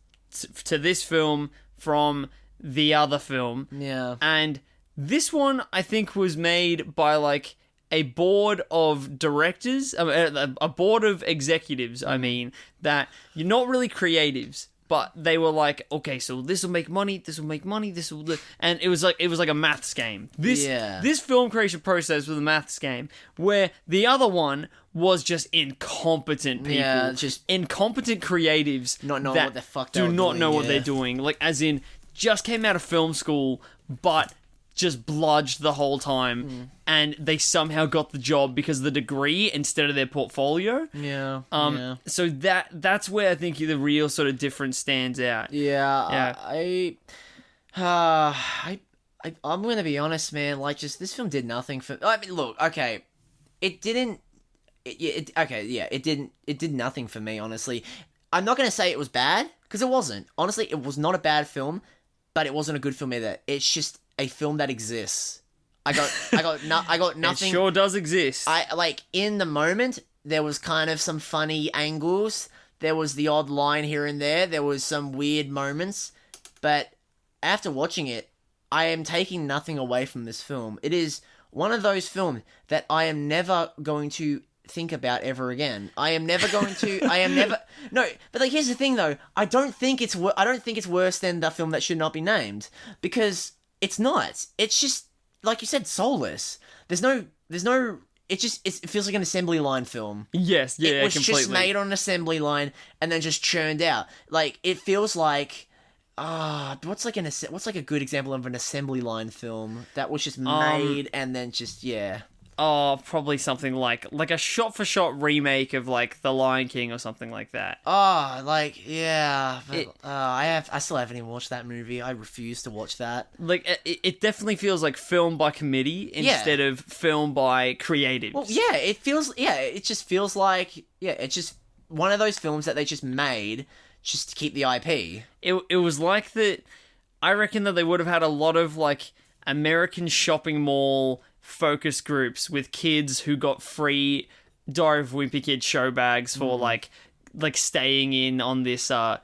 [SPEAKER 6] to this film from the other film.
[SPEAKER 11] Yeah.
[SPEAKER 6] And this one, I think, was made by, like, a board of directors, a board of executives, that you're not really creatives, but they were like, okay, so this will make money, and it was like a maths game. This film creation process was a maths game, where the other one was just incompetent people.
[SPEAKER 11] Yeah, just
[SPEAKER 6] incompetent creatives.
[SPEAKER 11] Not knowing what the fuck they
[SPEAKER 6] do
[SPEAKER 11] were
[SPEAKER 6] not
[SPEAKER 11] doing,
[SPEAKER 6] know what they're doing. Like, as in, just came out of film school, but just bludged the whole time, and they somehow got the job because of the degree instead of their portfolio.
[SPEAKER 16] Yeah.
[SPEAKER 6] So that's where I think the real sort of difference stands out.
[SPEAKER 16] Yeah. I'm gonna be honest, man. Like, just this film did nothing for. I mean, look, okay, it didn't. It did nothing for me, honestly. I'm not gonna say it was bad because it wasn't. Honestly, it was not a bad film, but it wasn't a good film either. It's just a film that exists. I got nothing.
[SPEAKER 6] It sure does exist.
[SPEAKER 16] In the moment, there was kind of some funny angles. There was the odd line here and there. There was some weird moments, but after watching it, I am taking nothing away from this film. It is one of those films that I am never going to think about ever again. I am never going to. No, but like, here's the thing though. I don't think it's worse than the film that should not be named, because it's not. It's just, like you said, soulless. There's no. It feels like an assembly line film.
[SPEAKER 6] Yes, yeah,
[SPEAKER 16] it was
[SPEAKER 6] completely.
[SPEAKER 16] just made on an assembly line and then just churned out. Like, it feels like. What's like a good example of an assembly line film that was just made and then just, yeah.
[SPEAKER 6] Oh, probably something like a shot-for-shot remake of, like, The Lion King or something like that.
[SPEAKER 16] Yeah. But, I still haven't even watched that movie. I refuse to watch that.
[SPEAKER 6] Like, it definitely feels like filmed by committee instead of filmed by creatives.
[SPEAKER 16] Well, yeah, it just feels like, it's just one of those films that they just made just to keep the IP.
[SPEAKER 6] It was like that. I reckon that they would have had a lot of, like, American shopping mall focus groups with kids who got free Diary of Wimpy Kid show bags for like staying in on this like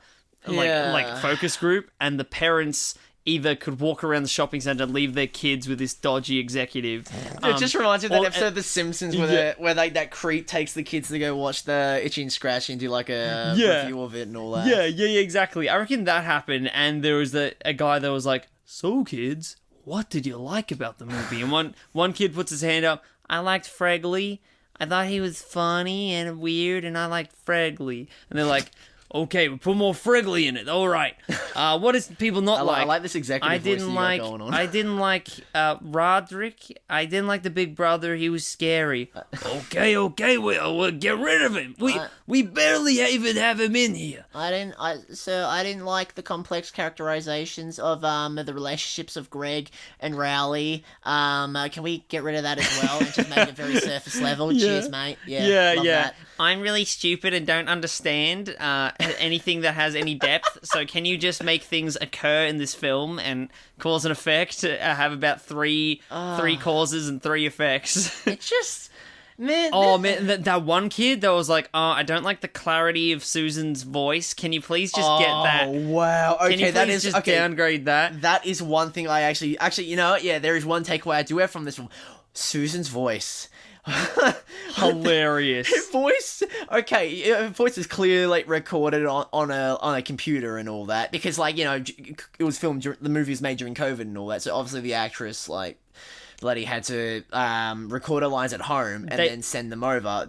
[SPEAKER 6] focus group, and the parents either could walk around the shopping center, leave their kids with this dodgy executive.
[SPEAKER 16] It just reminds me of that episode of The Simpsons where that creep takes the kids to go watch the Itchy and Scratchy and do like a review of it and all that.
[SPEAKER 6] Yeah, exactly. I reckon that happened, and there was a guy that was like, "So kids, what did you like about the movie?" And one kid puts his hand up, "I liked Fregley. I thought he was funny and weird, and I liked Fregley." And they're like, "Okay, we put more Fregley in it. All right. What does people not like?"
[SPEAKER 16] I like this executive voice you got going on.
[SPEAKER 6] I didn't like Roderick. I didn't like the big brother. He was scary. Okay, we'll get rid of him. We barely even have him in here.
[SPEAKER 16] I didn't like the complex characterizations of the relationships of Greg and Rowley. Can we get rid of that as well and just make it very surface level? Cheers, mate. Yeah. That.
[SPEAKER 6] I'm really stupid and don't understand anything that has any depth. So can you just make things occur in this film and cause and effect? Have about three causes and 3 effects.
[SPEAKER 16] It's just. Man,
[SPEAKER 6] that one kid that was like, I don't like the clarity of Susan's voice. Can you please just get that?
[SPEAKER 16] Oh, wow. Okay,
[SPEAKER 6] Can you please just downgrade that?
[SPEAKER 16] That is one thing I actually, you know what? Yeah, there is one takeaway I do have from this film. Susan's voice.
[SPEAKER 6] Hilarious.
[SPEAKER 16] Her voice. Okay, her voice is clearly like recorded on a computer and all that, because, like, you know, it was filmed. The movie was made during COVID and all that, so obviously the actress, like, bloody had to record her lines at home and then send them over.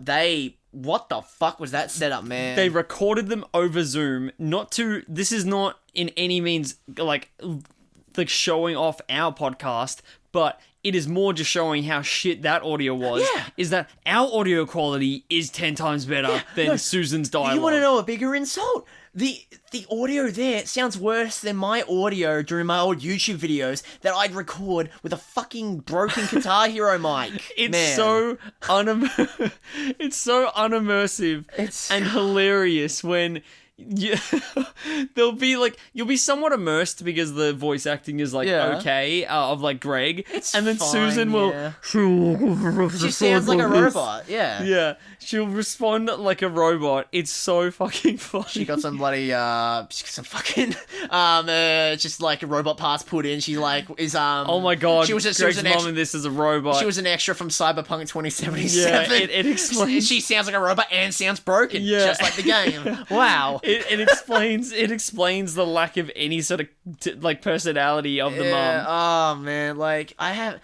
[SPEAKER 16] What the fuck was that setup, man?
[SPEAKER 6] They recorded them over Zoom. This is not in any means like showing off our podcast, but it is more just showing how shit that audio was.
[SPEAKER 16] Yeah.
[SPEAKER 6] Is that our audio quality is 10 times better than Susan's dialogue.
[SPEAKER 16] You want to know a bigger insult? The audio there sounds worse than my audio during my old YouTube videos that I'd record with a fucking broken Guitar Hero mic.
[SPEAKER 6] It's so unimmersive and hilarious when you'll be somewhat immersed because the voice acting is like okay of like Greg, and then fine, Susan will
[SPEAKER 16] she sounds like a robot.
[SPEAKER 6] She'll respond like a robot. It's so fucking funny.
[SPEAKER 16] She got some bloody just like robot parts put in. She like is
[SPEAKER 6] oh my god, Greg's mom in this is a robot.
[SPEAKER 16] She was an extra from Cyberpunk 2077.
[SPEAKER 6] It explains
[SPEAKER 16] she sounds like a robot and sounds broken, just like the game. Wow.
[SPEAKER 6] It explains the lack of any sort of personality of the mom.
[SPEAKER 16] Oh man, like I have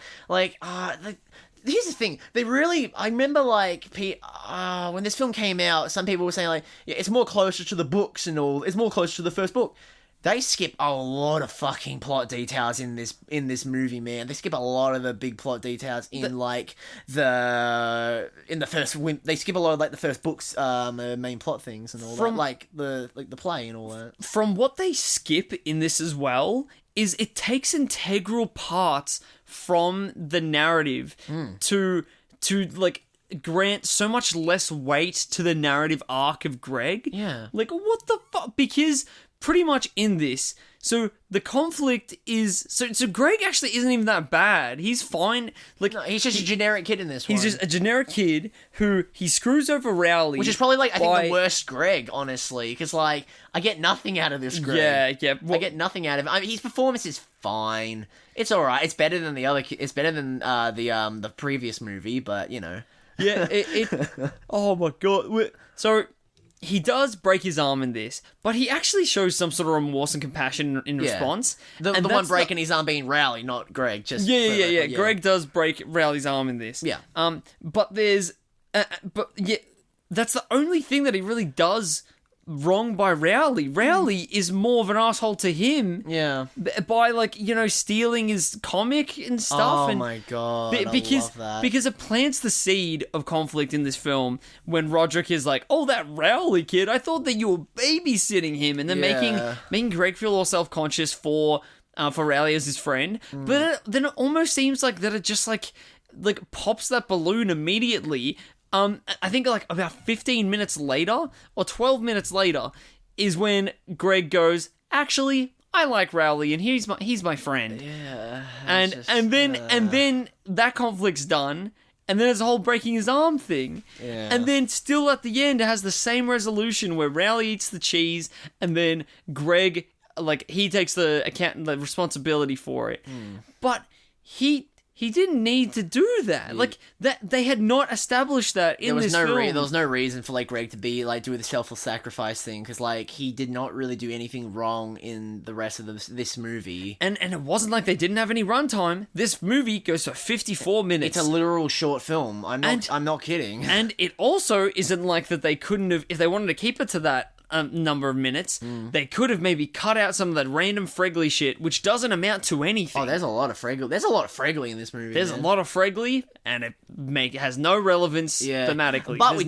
[SPEAKER 16] here's the thing. I remember when this film came out, some people were saying like, yeah, it's more closer to the books and all. It's more closer to the first book. They skip a lot of fucking plot details in this movie, man. They skip a lot of the big plot details in the first they skip a lot of like the first book's main plot things and all that, like the play and all that.
[SPEAKER 6] From what they skip in this as well is it takes integral parts from the narrative to like grant so much less weight to the narrative arc of Greg.
[SPEAKER 16] Yeah.
[SPEAKER 6] Like, what the fuck? Because pretty much in this, so the conflict is... So Greg actually isn't even that bad. He's fine. Like,
[SPEAKER 16] no, he's just a generic kid in this one.
[SPEAKER 6] He's just a generic kid who he screws over Rowley.
[SPEAKER 16] Which is probably, like, I think the worst Greg, honestly. Because, like, I get nothing out of this Greg.
[SPEAKER 6] Yeah.
[SPEAKER 16] I get nothing out of him. I mean, his performance is fine. It's alright. It's better than the other... It's better than the previous movie, but, you know...
[SPEAKER 6] Yeah, oh my god. So, he does break his arm in this, but he actually shows some sort of remorse and compassion in response.
[SPEAKER 16] The one breaking his arm being Rowley, not Greg. Just
[SPEAKER 6] yeah. Greg does break Rowley's arm in this.
[SPEAKER 16] Yeah.
[SPEAKER 6] But there's... that's the only thing that he really does wrong by Rowley. Rowley is more of an asshole to him.
[SPEAKER 16] Yeah.
[SPEAKER 6] By, like, you know, stealing his comic and stuff.
[SPEAKER 16] Oh my god, I love that.
[SPEAKER 6] Because it plants the seed of conflict in this film when Roderick is like, oh, that Rowley kid, I thought that you were babysitting him. And then making Greg feel all self-conscious for Rowley as his friend. But then it almost seems like that it just, like pops that balloon immediately. I think like about 15 minutes later or 12 minutes later is when Greg goes, actually, I like Rowley and he's my friend.
[SPEAKER 16] Yeah.
[SPEAKER 6] And then that conflict's done. And then there's a whole breaking his arm thing.
[SPEAKER 16] Yeah.
[SPEAKER 6] And then still at the end it has the same resolution where Rowley eats the cheese and then Greg, like, he takes the responsibility for it. But he didn't need to do that. Like, that they had not established that in this film.
[SPEAKER 16] There was no reason for, like, Greg to be, like, do the self-sacrifice thing, because, like, he did not really do anything wrong in the rest of this movie.
[SPEAKER 6] And it wasn't like they didn't have any runtime. This movie goes for 54 minutes.
[SPEAKER 16] It's a literal short film. I'm not kidding.
[SPEAKER 6] And it also isn't like that they couldn't have, if they wanted to keep it to that number of minutes, they could have maybe cut out some of that random Fregley shit, which doesn't amount to anything.
[SPEAKER 16] Oh, there's a lot of Fregley. There's a lot of Fregley in this movie.
[SPEAKER 6] There's a lot of Fregley, and it has no relevance thematically.
[SPEAKER 16] But we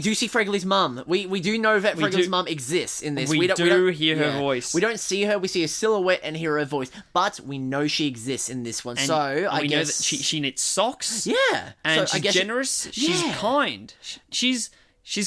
[SPEAKER 16] do see Fregley's mum. We do know that Fregley's mum exists in this.
[SPEAKER 6] We do hear her voice.
[SPEAKER 16] We don't see her. We see a silhouette and hear her voice, but we know she exists in this one.
[SPEAKER 6] And
[SPEAKER 16] so
[SPEAKER 6] I guess know that she knits socks.
[SPEAKER 16] Yeah,
[SPEAKER 6] and she's generous. She's kind. She's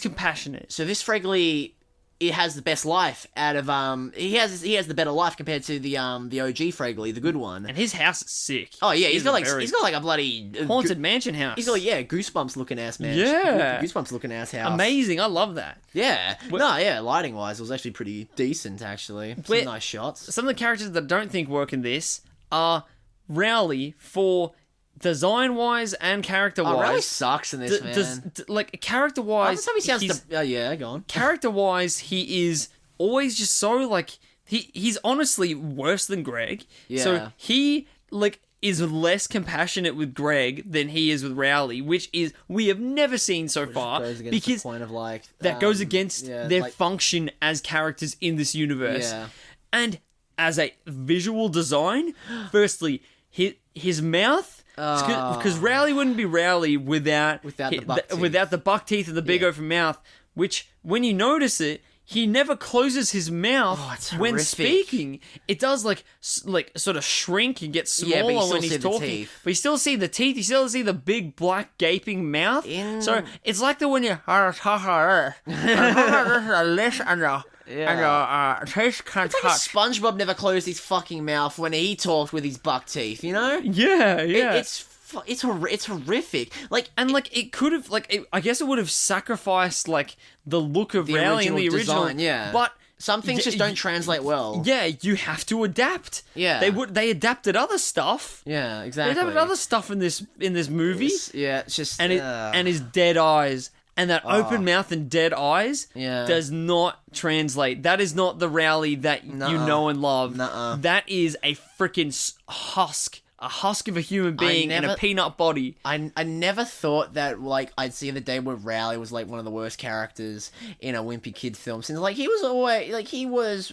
[SPEAKER 6] compassionate.
[SPEAKER 16] So this Fregley, it has the best life out of he has the better life compared to the OG Fregley, the good one.
[SPEAKER 6] And his house is sick.
[SPEAKER 16] Oh yeah, he's got like a bloody
[SPEAKER 6] haunted mansion house.
[SPEAKER 16] He's got Goosebumps looking ass man.
[SPEAKER 6] Yeah,
[SPEAKER 16] Goosebumps looking ass house.
[SPEAKER 6] Amazing, I love that.
[SPEAKER 16] Yeah, lighting wise, it was actually pretty decent. Actually, some nice shots.
[SPEAKER 6] Some of the characters that I don't think work in this are Rowley for design-wise and character-wise.
[SPEAKER 16] Oh, Rowley sucks in this, man.
[SPEAKER 6] Like, character-wise...
[SPEAKER 16] go on.
[SPEAKER 6] Character-wise, he is always just so, like... He's honestly worse than Greg.
[SPEAKER 16] Yeah.
[SPEAKER 6] So he, like, is less compassionate with Greg than he is with Rowley, which is... We have never seen so far.
[SPEAKER 16] Goes against the point of, like...
[SPEAKER 6] That goes against their function as characters in this universe.
[SPEAKER 16] Yeah.
[SPEAKER 6] And as a visual design, firstly, his mouth... Because Rowley wouldn't be Rowley without the buck teeth and the big open mouth, which, when you notice it, he never closes his mouth when speaking. It does, like sort of shrink and get smaller when he's talking. But you still see the teeth, you still see the big black gaping mouth. So it's like the when you... taste can't touch.
[SPEAKER 16] SpongeBob never closed his fucking mouth when he talked with his buck teeth, you know?
[SPEAKER 6] Yeah.
[SPEAKER 16] It's horrific. Like,
[SPEAKER 6] and like it could have, like, I guess it would have sacrificed like the look of Rowley in the original
[SPEAKER 16] design, yeah.
[SPEAKER 6] But
[SPEAKER 16] some things just don't translate well.
[SPEAKER 6] Yeah, you have to adapt.
[SPEAKER 16] Yeah,
[SPEAKER 6] they adapted other stuff.
[SPEAKER 16] Yeah, exactly.
[SPEAKER 6] They adapted other stuff in this movie.
[SPEAKER 16] It's just
[SPEAKER 6] and his dead eyes. And that open mouth and dead eyes does not translate. That is not the Rowley that you know and love.
[SPEAKER 16] Nuh-uh.
[SPEAKER 6] That is a freaking husk a husk of a human being in a peanut body.
[SPEAKER 11] I never thought that, like, I'd see the day where Rowley was, like, one of the worst characters in a Wimpy Kid film. Since, like, he was always, like, he was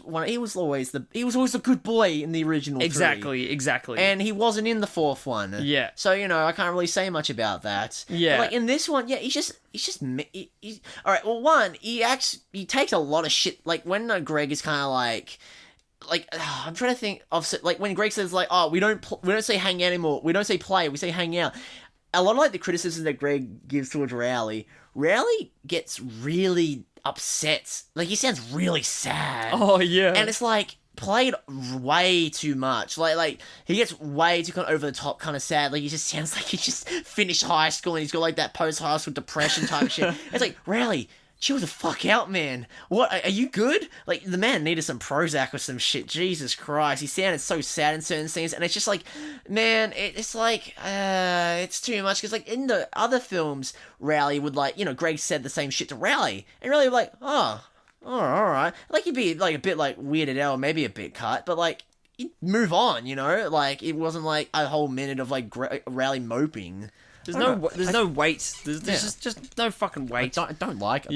[SPEAKER 11] always the good boy in the original three.
[SPEAKER 6] Exactly.
[SPEAKER 11] And he wasn't in the fourth one.
[SPEAKER 6] Yeah.
[SPEAKER 11] So, you know, I can't really say much about that.
[SPEAKER 6] Yeah.
[SPEAKER 11] But, like, in this one, yeah, he's all right, well, one, he takes a lot of shit, like, when Greg is kind of like, I'm trying to think of, like, when Greg says, like, oh, we don't say hang out anymore, we don't say play, we say hang out. A lot of, like, the criticism that Greg gives towards Rowley gets really upset. Like, he sounds really sad.
[SPEAKER 6] Oh, yeah.
[SPEAKER 11] And it's, like, played way too much. Like, he gets way too kind of over the top kind of sad. Like, he just sounds like he just finished high school and he's got, like, that post-high school depression type shit. It's like, Rowley, chill the fuck out, man. What, are you good? Like, the man needed some Prozac or some shit. Jesus Christ. He sounded so sad in certain scenes, and it's just like, man, it's like, it's too much, because, like, in the other films, Rowley would, like, you know, Greg said the same shit to Rowley, and Rowley would be like, oh, alright. Like, he'd be, like, a bit, like, weirded out, or maybe a bit cut, but, like, he'd move on, you know? Like, it wasn't, like, a whole minute of, like, Rowley moping.
[SPEAKER 6] There's no weight. There's just no fucking weight.
[SPEAKER 11] I don't like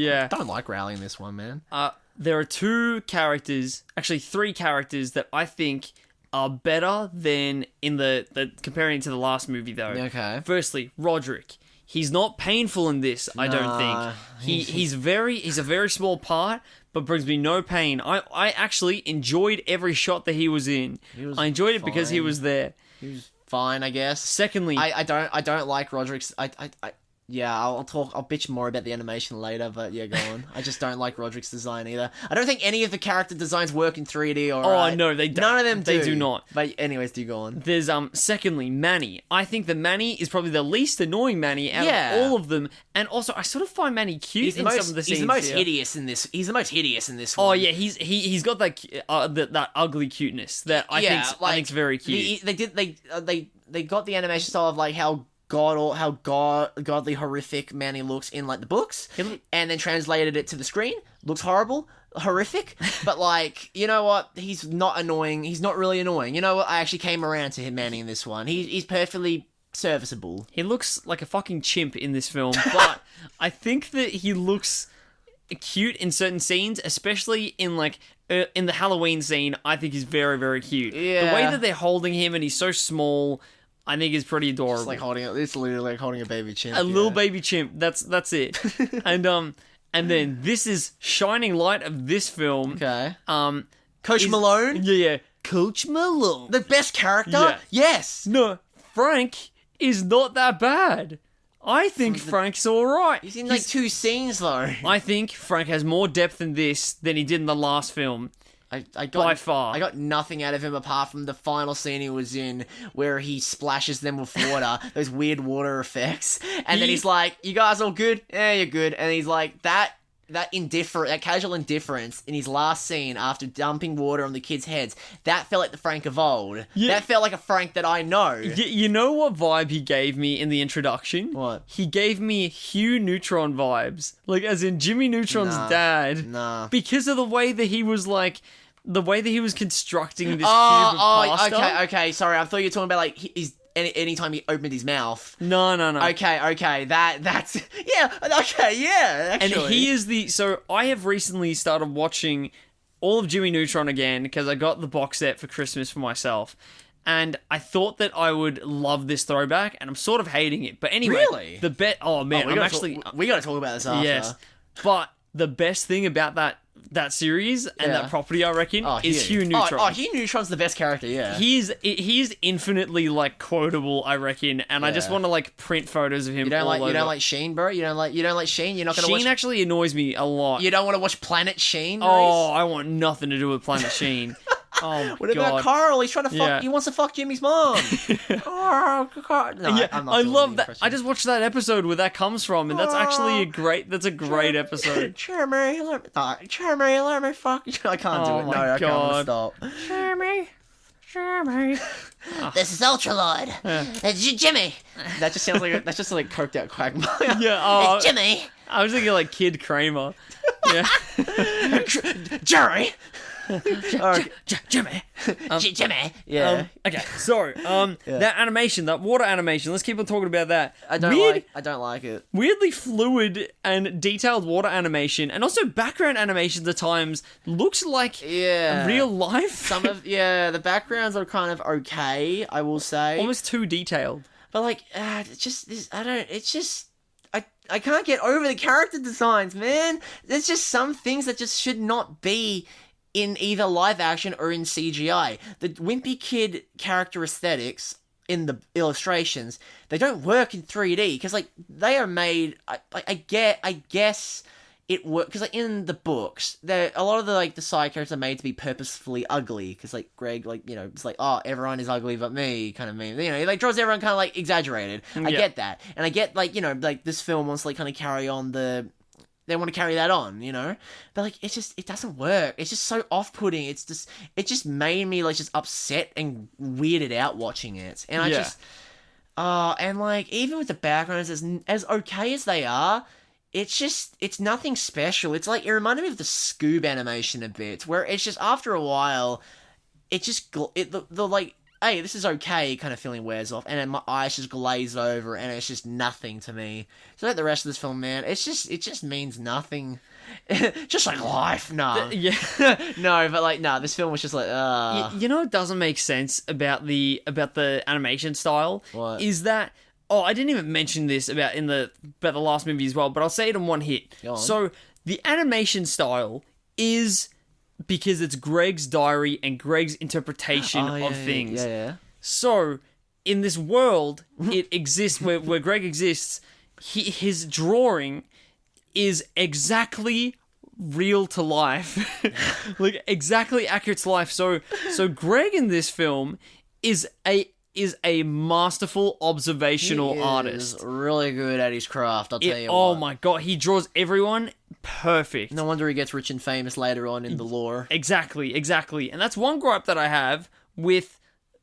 [SPEAKER 11] Rowley in this one, man.
[SPEAKER 6] There are three characters that I think are better than in the comparing to the last movie, though.
[SPEAKER 11] Okay.
[SPEAKER 6] Firstly, Roderick. He's not painful in this, I don't think. He's a very small part, but brings me no pain. I actually enjoyed every shot that he was in. I enjoyed it because he was there.
[SPEAKER 11] He was fine, I guess.
[SPEAKER 6] Secondly,
[SPEAKER 11] I don't like Roderick's. I'll bitch more about the animation later, but yeah, go on. I just don't like Roderick's design either. I don't think any of the character designs work in 3D.
[SPEAKER 6] No, they don't.
[SPEAKER 11] None of them do.
[SPEAKER 6] They do not.
[SPEAKER 11] But anyways, do go on.
[SPEAKER 6] There's secondly, Manny. I think that Manny is probably the least annoying Manny out of all of them, and also I sort of find Manny cute in some of the scenes.
[SPEAKER 11] He's the most hideous in this. He's the most hideous in this one.
[SPEAKER 6] Oh yeah, he's got that ugly cuteness that I think's very cute.
[SPEAKER 11] They got the animation style of, like, how godly horrific Manny looks in, like, the books, and then translated it to the screen. Looks horrific, but, like, you know what? He's not annoying. He's not really annoying. You know what? I actually came around to him, Manny, in this one. He's perfectly serviceable.
[SPEAKER 6] He looks like a fucking chimp in this film, but I think that he looks cute in certain scenes, especially in, like, in the Halloween scene. I think he's very, very cute.
[SPEAKER 11] Yeah.
[SPEAKER 6] The way that they're holding him and he's so small, I think is pretty adorable.
[SPEAKER 11] It's literally like holding a baby chimp.
[SPEAKER 6] A little baby chimp. That's it. And then this is shining light of this film.
[SPEAKER 11] Okay. Coach Malone?
[SPEAKER 6] Yeah. Coach Malone.
[SPEAKER 11] The best character?
[SPEAKER 6] Yeah.
[SPEAKER 11] Yes.
[SPEAKER 6] No, Frank is not that bad. I think Frank's alright.
[SPEAKER 11] He's in, like, 2 scenes, though.
[SPEAKER 6] I think Frank has more depth in this than he did in the last film. By far.
[SPEAKER 11] I got nothing out of him apart from the final scene he was in where he splashes them with water, those weird water effects. And then he's like, you guys all good? Yeah, you're good. And he's like, that casual indifference in his last scene after dumping water on the kids' heads, that felt like the Frank of old. Yeah. That felt like a Frank that I know.
[SPEAKER 6] You know what vibe he gave me in the introduction?
[SPEAKER 11] What?
[SPEAKER 6] He gave me Hugh Neutron vibes. Like, as in Jimmy Neutron's dad.
[SPEAKER 11] Nah.
[SPEAKER 6] Because of the way that he was, like, the way that he was constructing this cube of pasta.
[SPEAKER 11] Okay, sorry. I thought you were talking about, like, anytime he opened his mouth.
[SPEAKER 6] No.
[SPEAKER 11] Okay, that's... Yeah, okay, yeah, actually.
[SPEAKER 6] And he is so I have recently started watching all of Jimmy Neutron again, because I got the box set for Christmas for myself. And I thought that I would love this throwback, and I'm sort of hating it. But anyway...
[SPEAKER 11] Really?
[SPEAKER 6] Oh, man,
[SPEAKER 11] we gotta talk about this after.
[SPEAKER 6] Yes. But the best thing about that series and that property, I reckon, is Hugh Neutron.
[SPEAKER 11] Hugh Neutron's the best character, yeah.
[SPEAKER 6] He's infinitely, like, quotable, I reckon, and I just want to, like, print photos of him.
[SPEAKER 11] You don't like Sheen, bro? You don't like Sheen? You're not gonna watch...
[SPEAKER 6] Sheen actually annoys me a lot.
[SPEAKER 11] You don't want to watch Planet Sheen?
[SPEAKER 6] Oh, I want nothing to do with Planet Sheen. Oh,
[SPEAKER 11] what about Carl? He's trying to fuck. He wants to fuck Jimmy's mom.
[SPEAKER 6] Oh, God. No, yeah, I love that. I just watched that episode where that comes from, and that's actually a great episode.
[SPEAKER 11] Jeremy, let me fuck you. I can't do it. No, I can't stop. Jeremy. This is Ultralord. It's Jimmy. That just sounds like coked out Quagmire.
[SPEAKER 6] Yeah.
[SPEAKER 11] It's Jimmy.
[SPEAKER 6] I was thinking like Kid Kramer. Yeah.
[SPEAKER 11] Jerry.
[SPEAKER 6] Jimmy.
[SPEAKER 11] Jimmy. Yeah.
[SPEAKER 6] Okay, so that animation, that water animation. Let's keep on talking about that.
[SPEAKER 11] I don't like it.
[SPEAKER 6] Weirdly fluid and detailed water animation, and also background animations at times looks like real life.
[SPEAKER 11] The backgrounds are kind of okay, I will say.
[SPEAKER 6] Almost too detailed.
[SPEAKER 11] But like, I can't get over the character designs, man. There's just some things that just should not be in either live action or in CGI. The Wimpy Kid character aesthetics in the illustrations, they don't work in 3D because like they are made. I guess it works because like in the books, a lot of the side characters are made to be purposefully ugly because like Greg, it's like, oh, everyone is ugly but me kind of meme. He like draws everyone kind of like exaggerated. I get that, and I get like this film wants to like kind of carry on they want to carry that on, but like it doesn't work. It's just so off-putting. It just made me like just upset and weirded out watching it, and and like even with the backgrounds as okay as they are. It's nothing special. It's like, it reminded me of the Scoob animation a bit, where it's just, after a while, it just, the like, hey, this is okay kind of feeling wears off, and then my eyes just glaze over, and it's just nothing to me. So like the rest of this film, man, it just means nothing. Just like life, nah. No, but like, nah, this film was just like,
[SPEAKER 6] it doesn't make sense about the animation style.
[SPEAKER 11] What?
[SPEAKER 6] Is that... Oh, I didn't even mention this about the last movie as well, but I'll say it in one hit. So, the animation style is because it's Greg's diary and Greg's interpretation of things.
[SPEAKER 11] Yeah.
[SPEAKER 6] So, in this world, it exists, where Greg exists, his drawing is exactly real to life. Like, exactly accurate to life. So Greg in this film is a masterful observational artist.
[SPEAKER 11] Really good at his craft, I'll tell you what.
[SPEAKER 6] Oh my god, he draws everyone perfect.
[SPEAKER 11] No wonder he gets rich and famous later on in the lore.
[SPEAKER 6] Exactly. And that's one gripe that I have with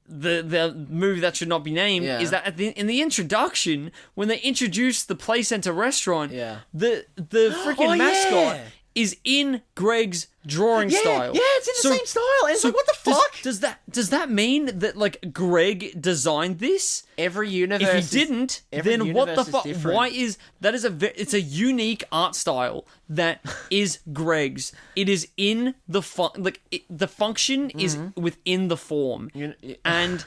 [SPEAKER 6] the movie that should not be named, is that in the introduction, when they introduce the Play Center restaurant, the freaking mascot is in Greg's drawing style.
[SPEAKER 11] Yeah, it's in the same style. And it's like, what the fuck?
[SPEAKER 6] Does that mean that like Greg designed this?
[SPEAKER 11] Every universe.
[SPEAKER 6] If he didn't, then what the fuck? Why is that? It's a unique art style that is Greg's. It is in the the function is within the form, and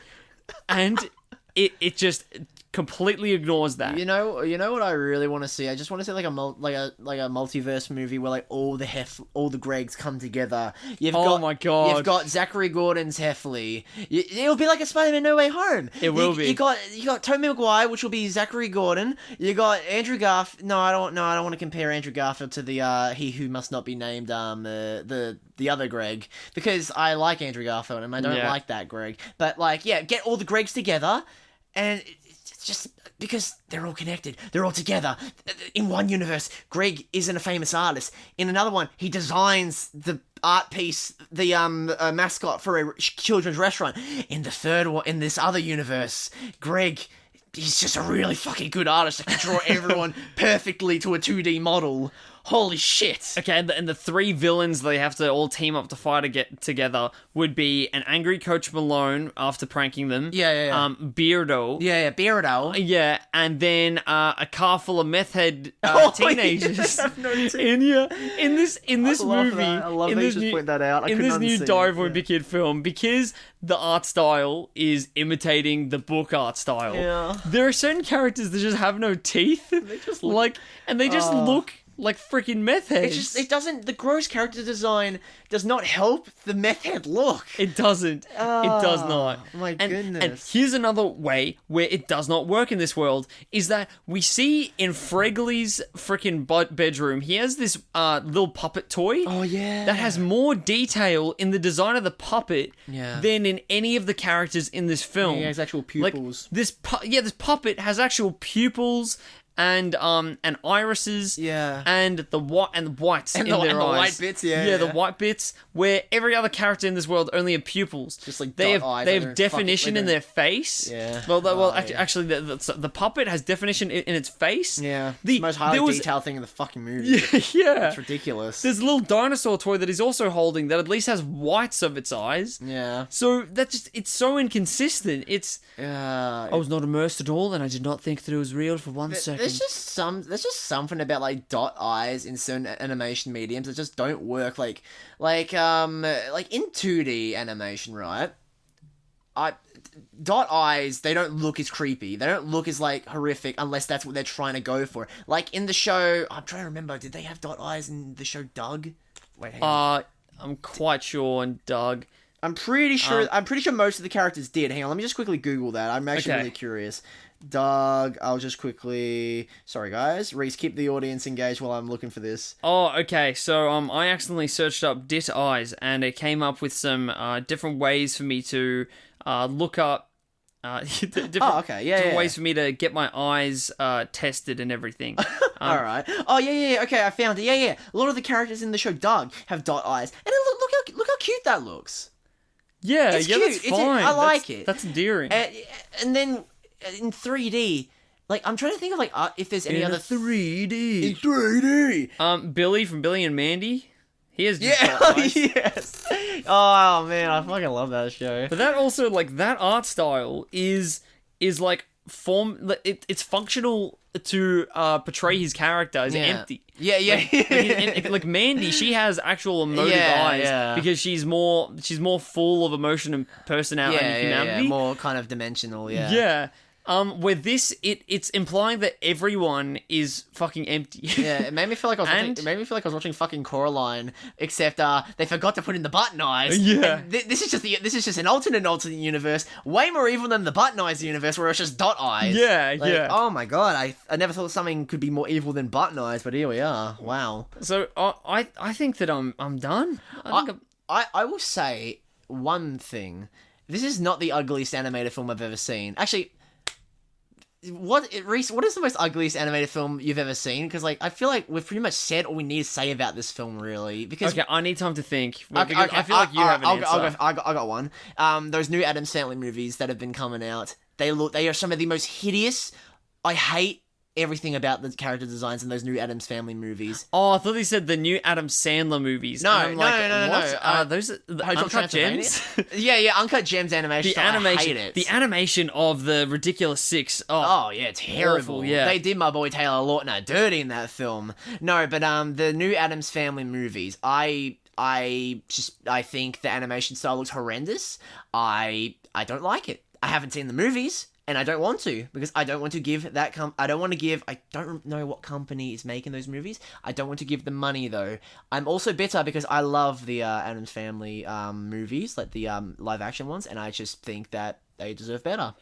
[SPEAKER 6] it just completely ignores that.
[SPEAKER 11] You know what I really want to see? I just want to see like a multiverse movie where like all the Gregs come together.
[SPEAKER 6] My god!
[SPEAKER 11] You've got Zachary Gordon's Heffley. It'll be like a Spider-Man No Way Home.
[SPEAKER 6] It will be.
[SPEAKER 11] You got Tobey Maguire, which will be Zachary Gordon. You got Andrew Garfield. No, I don't want to compare Andrew Garfield to the He Who Must Not Be Named the other Greg, because I like Andrew Garfield and I don't like that Greg. But like, get all the Gregs together and. Just because they're all connected. They're all together. In one universe, Greg isn't a famous artist. In another one, he designs the art piece, the mascot for a children's restaurant. In the third one, in this other universe, Greg, he's just a really fucking good artist that can draw everyone perfectly to a 2D model. Holy shit.
[SPEAKER 6] Okay, and the three villains they have to all team up to fight to get together would be an angry Coach Malone after pranking them. Beardo.
[SPEAKER 11] Yeah, Beardo.
[SPEAKER 6] Yeah, and then a car full of meth head teenagers. In this movie.
[SPEAKER 11] I love that you just point that out.
[SPEAKER 6] In this new Diary of Wimpy Kid film, because the art style is imitating the book art style.
[SPEAKER 11] Yeah.
[SPEAKER 6] There are certain characters that just have no teeth. They just look like freaking meth heads.
[SPEAKER 11] The gross character design does not help the meth head look.
[SPEAKER 6] It doesn't. It does not.
[SPEAKER 11] My goodness.
[SPEAKER 6] And here's another way where it does not work in this world, is that we see in Fregley's freaking bedroom, he has this little puppet toy.
[SPEAKER 11] Oh, yeah.
[SPEAKER 6] That has more detail in the design of the puppet than in any of the characters in this film.
[SPEAKER 11] Yeah, he has actual pupils.
[SPEAKER 6] Like, this puppet has actual pupils, and irises, and the whites
[SPEAKER 11] and
[SPEAKER 6] in
[SPEAKER 11] the,
[SPEAKER 6] their
[SPEAKER 11] and the
[SPEAKER 6] eyes.
[SPEAKER 11] white bits,
[SPEAKER 6] the white bits, where every other character in this world only have pupils.
[SPEAKER 11] Just like
[SPEAKER 6] they
[SPEAKER 11] dot eyes,
[SPEAKER 6] they
[SPEAKER 11] like
[SPEAKER 6] have
[SPEAKER 11] they're
[SPEAKER 6] definition
[SPEAKER 11] fucking-
[SPEAKER 6] in their face.
[SPEAKER 11] Yeah.
[SPEAKER 6] Well, actually, the puppet has definition in its face.
[SPEAKER 11] Yeah. It's
[SPEAKER 6] The
[SPEAKER 11] the most highly
[SPEAKER 6] there was-
[SPEAKER 11] detailed thing in the fucking movie.
[SPEAKER 6] Yeah.
[SPEAKER 11] It's ridiculous.
[SPEAKER 6] There's a little dinosaur toy that he's also holding that at least has whites of its eyes.
[SPEAKER 11] Yeah.
[SPEAKER 6] So it's so inconsistent. It's
[SPEAKER 11] I
[SPEAKER 6] was not immersed at all, and I did not think that it was real for one second.
[SPEAKER 11] There's just something about like dot eyes in certain animation mediums that just don't work. Like in 2D animation, right? Dot eyes, they don't look as creepy. They don't look as like horrific unless that's what they're trying to go for. Like in the show, I'm trying to remember, did they have dot eyes in the show Doug? Wait, hang on.
[SPEAKER 6] I'm quite sure on Doug.
[SPEAKER 11] I'm pretty sure most of the characters did. Hang on, let me just quickly Google that. I'm actually really curious. Doug, I'll just quickly... Sorry, guys. Rhys, keep the audience engaged while I'm looking for this.
[SPEAKER 6] Oh, okay. So I accidentally searched up dit eyes, and it came up with some different ways for me to look up... different ways for me to get my eyes tested and everything.
[SPEAKER 11] Alright. Oh, yeah. Okay, I found it. Yeah. A lot of the characters in the show Doug have dot eyes. And look how cute that looks.
[SPEAKER 6] Yeah,
[SPEAKER 11] it's
[SPEAKER 6] cute. That's fine.
[SPEAKER 11] I like it.
[SPEAKER 6] That's endearing.
[SPEAKER 11] And then in 3D, like I'm trying to think of like if there's any other
[SPEAKER 6] 3D.
[SPEAKER 11] In 3D.
[SPEAKER 6] Billy from Billy and Mandy. He has
[SPEAKER 11] yes. Oh man, I fucking love that show.
[SPEAKER 6] But that also like that art style is like it's functional to portray his character as empty.
[SPEAKER 11] Yeah.
[SPEAKER 6] Like Mandy, she has actual emotive eyes because she's more full of emotion and personality and humanity.
[SPEAKER 11] Yeah. More kind of dimensional. Yeah.
[SPEAKER 6] Yeah. Where this it's implying that everyone is fucking empty.
[SPEAKER 11] Yeah, it made me feel like I was watching fucking Coraline, except they forgot to put in the button eyes.
[SPEAKER 6] Yeah.
[SPEAKER 11] And this is just an alternate universe, way more evil than the button eyes universe, where it's just dot eyes.
[SPEAKER 6] Yeah.
[SPEAKER 11] Oh my god, I never thought something could be more evil than button eyes, but here we are. Wow.
[SPEAKER 6] So I think that I'm done.
[SPEAKER 11] I will say one thing. This is not the ugliest animated film I've ever seen. Actually. Rhys, what is the most ugliest animated film you've ever seen? Because, like, I feel like we've pretty much said all we need to say about this film, really. Because
[SPEAKER 6] okay, I need time to think. I feel like you have an answer.
[SPEAKER 11] I got one. Those new Addams Family movies that have been coming out, they are some of the most hideous. I hate everything about the character designs in those new Addams Family movies.
[SPEAKER 6] Oh, I thought they said the new Adam Sandler movies.
[SPEAKER 11] No.
[SPEAKER 6] Those are the Uncut Gems.
[SPEAKER 11] yeah, Uncut Gems animation. I hate it.
[SPEAKER 6] The animation of the Ridiculous Six.
[SPEAKER 11] Oh yeah, terrible.
[SPEAKER 6] Awful, yeah.
[SPEAKER 11] They did my boy Taylor Lautner dirty in that film. No, but the new Addams Family movies, I think the animation style looks horrendous. I don't like it. I haven't seen the movies. And I don't want to, because I don't want to give that I don't know what company is making those movies. I don't want to give them money, though. I'm also bitter because I love the Addams Family movies, like the live action ones, and I just think that they deserve better.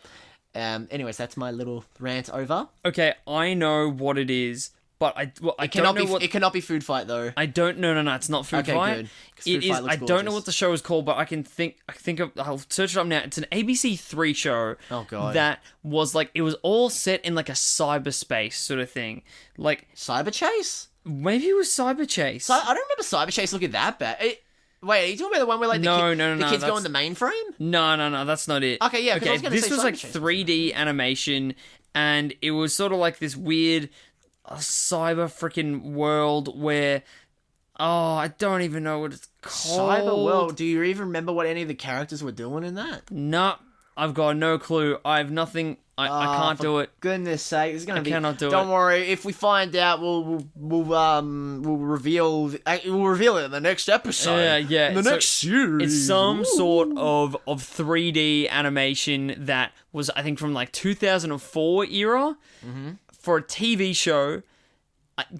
[SPEAKER 11] Anyways, that's my little rant over.
[SPEAKER 6] Okay, I know what it is, but I don't know what...
[SPEAKER 11] It cannot be Food Fight, though.
[SPEAKER 6] I don't... No, it's not Food Fight.
[SPEAKER 11] Good.
[SPEAKER 6] It is... I don't know what the show is called, but I think of... I'll search it up now. It's an ABC3 show.
[SPEAKER 11] Oh, God.
[SPEAKER 6] That was like... It was all set in like a cyberspace sort of thing. Like...
[SPEAKER 11] Cyber Chase?
[SPEAKER 6] Maybe it was Cyber Chase.
[SPEAKER 11] I don't remember Cyber Chase looking that bad. Wait, are you talking about the one where like the kids go on the mainframe?
[SPEAKER 6] No, that's not it.
[SPEAKER 11] Okay, yeah.
[SPEAKER 6] Okay, this was like 3D animation, and it was sort of like this weird... a cyber freaking world where I don't even know what it's called.
[SPEAKER 11] Cyber world. Do you even remember what any of the characters were doing in that?
[SPEAKER 6] No, I've got no clue. I have nothing. I can't do it.
[SPEAKER 11] Goodness sake, it's gonna be.
[SPEAKER 6] I cannot do it.
[SPEAKER 11] Don't worry. If we find out, we'll reveal. We'll reveal it in the next episode.
[SPEAKER 6] Yeah.
[SPEAKER 11] The next series.
[SPEAKER 6] It's some sort of 3D animation that was, I think, from like 2004 era.
[SPEAKER 11] Mm-hmm.
[SPEAKER 6] For a TV show,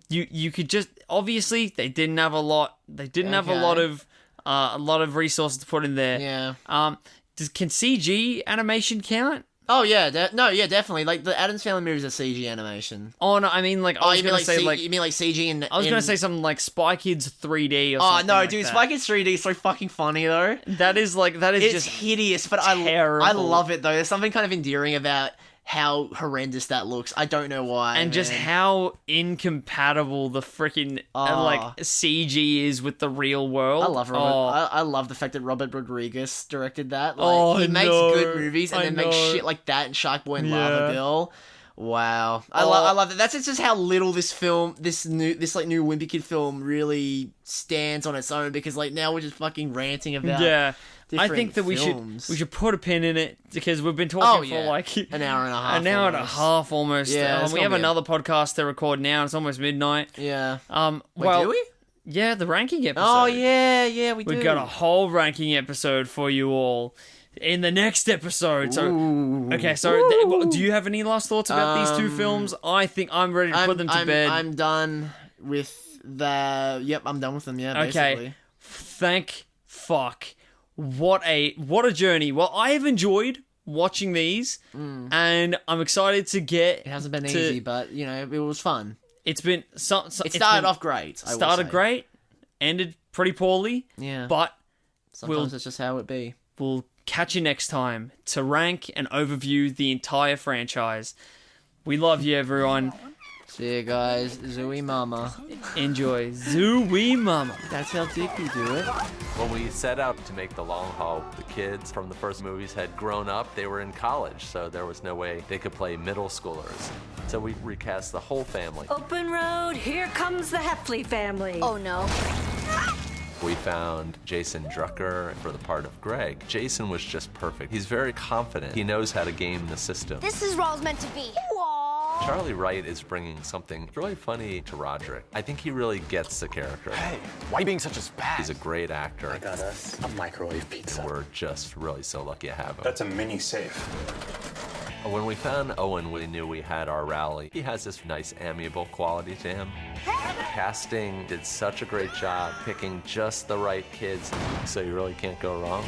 [SPEAKER 6] you could just obviously they didn't have a lot. They didn't have a lot of resources to put in there.
[SPEAKER 11] Yeah.
[SPEAKER 6] Can CG animation count?
[SPEAKER 11] Oh yeah, definitely. Like the Addams Family movies are CG animation.
[SPEAKER 6] Oh no, I mean like I was gonna say
[SPEAKER 11] you mean like CG in.
[SPEAKER 6] I was gonna say something like Spy Kids 3D or something.
[SPEAKER 11] Oh no,
[SPEAKER 6] like
[SPEAKER 11] dude,
[SPEAKER 6] that.
[SPEAKER 11] Spy Kids 3D is so fucking funny though.
[SPEAKER 6] That is
[SPEAKER 11] it's
[SPEAKER 6] just
[SPEAKER 11] hideous, but
[SPEAKER 6] terrible.
[SPEAKER 11] I love it though. There's something kind of endearing about how horrendous that looks. I don't know why.
[SPEAKER 6] And just how incompatible the freaking CG is with the real world.
[SPEAKER 11] I love Robert. I love the fact that Robert Rodriguez directed that. Like, he makes good movies and then makes shit like that and Shark Boy and Lava Girl. Wow, I love that. That's just how little this film, this new Wimpy Kid film, really stands on its own. Because like now we're just fucking ranting about.
[SPEAKER 6] Yeah, I think that we should put a pin in it because we've been talking for like
[SPEAKER 11] an hour and a half.
[SPEAKER 6] An hour and a half almost.
[SPEAKER 11] Yeah,
[SPEAKER 6] we have another podcast to record now. It's almost midnight.
[SPEAKER 11] Yeah.
[SPEAKER 6] Well,
[SPEAKER 11] do we?
[SPEAKER 6] Yeah, the ranking episode.
[SPEAKER 11] Oh yeah, we do.
[SPEAKER 6] We've got a whole ranking episode for you all in the next episode. So, do you have any last thoughts about these two films? I think I'm ready to put them to bed.
[SPEAKER 11] I'm done with the. Yep, I'm done with them. Yeah. Basically.
[SPEAKER 6] Okay. Thank fuck. What a journey. Well, I have enjoyed watching these, and I'm excited to get.
[SPEAKER 11] It hasn't been easy, but it was fun.
[SPEAKER 6] It's been it
[SPEAKER 11] started off great.
[SPEAKER 6] Started great, ended pretty poorly.
[SPEAKER 11] Yeah,
[SPEAKER 6] but
[SPEAKER 11] sometimes it's just how it be.
[SPEAKER 6] We'll catch you next time to rank and overview the entire franchise. We love you, everyone.
[SPEAKER 11] See you guys. Zooey Mama.
[SPEAKER 6] Enjoy. Zooey Mama.
[SPEAKER 11] That's how Dickie do it.
[SPEAKER 20] When we set out to make the long haul, the kids from the first movies had grown up. They were in college, so there was no way they could play middle schoolers. So we recast the whole family.
[SPEAKER 21] Open road, here comes the Heffley family. Oh no.
[SPEAKER 20] We found Jason Drucker for the part of Greg. Jason was just perfect. He's very confident. He knows how to game the system.
[SPEAKER 22] This is where I was meant to be.
[SPEAKER 20] Charlie Wright is bringing something really funny to Roderick. I think he really gets the character.
[SPEAKER 14] Hey, why are you being such a spaz?
[SPEAKER 20] He's a great actor.
[SPEAKER 14] I got us a microwave pizza.
[SPEAKER 20] And we're just really so lucky to have him.
[SPEAKER 14] That's a mini safe.
[SPEAKER 20] When we found Owen, we knew we had our rally. He has this nice, amiable quality to him. Casting did such a great job picking just the right kids, so you really can't go wrong.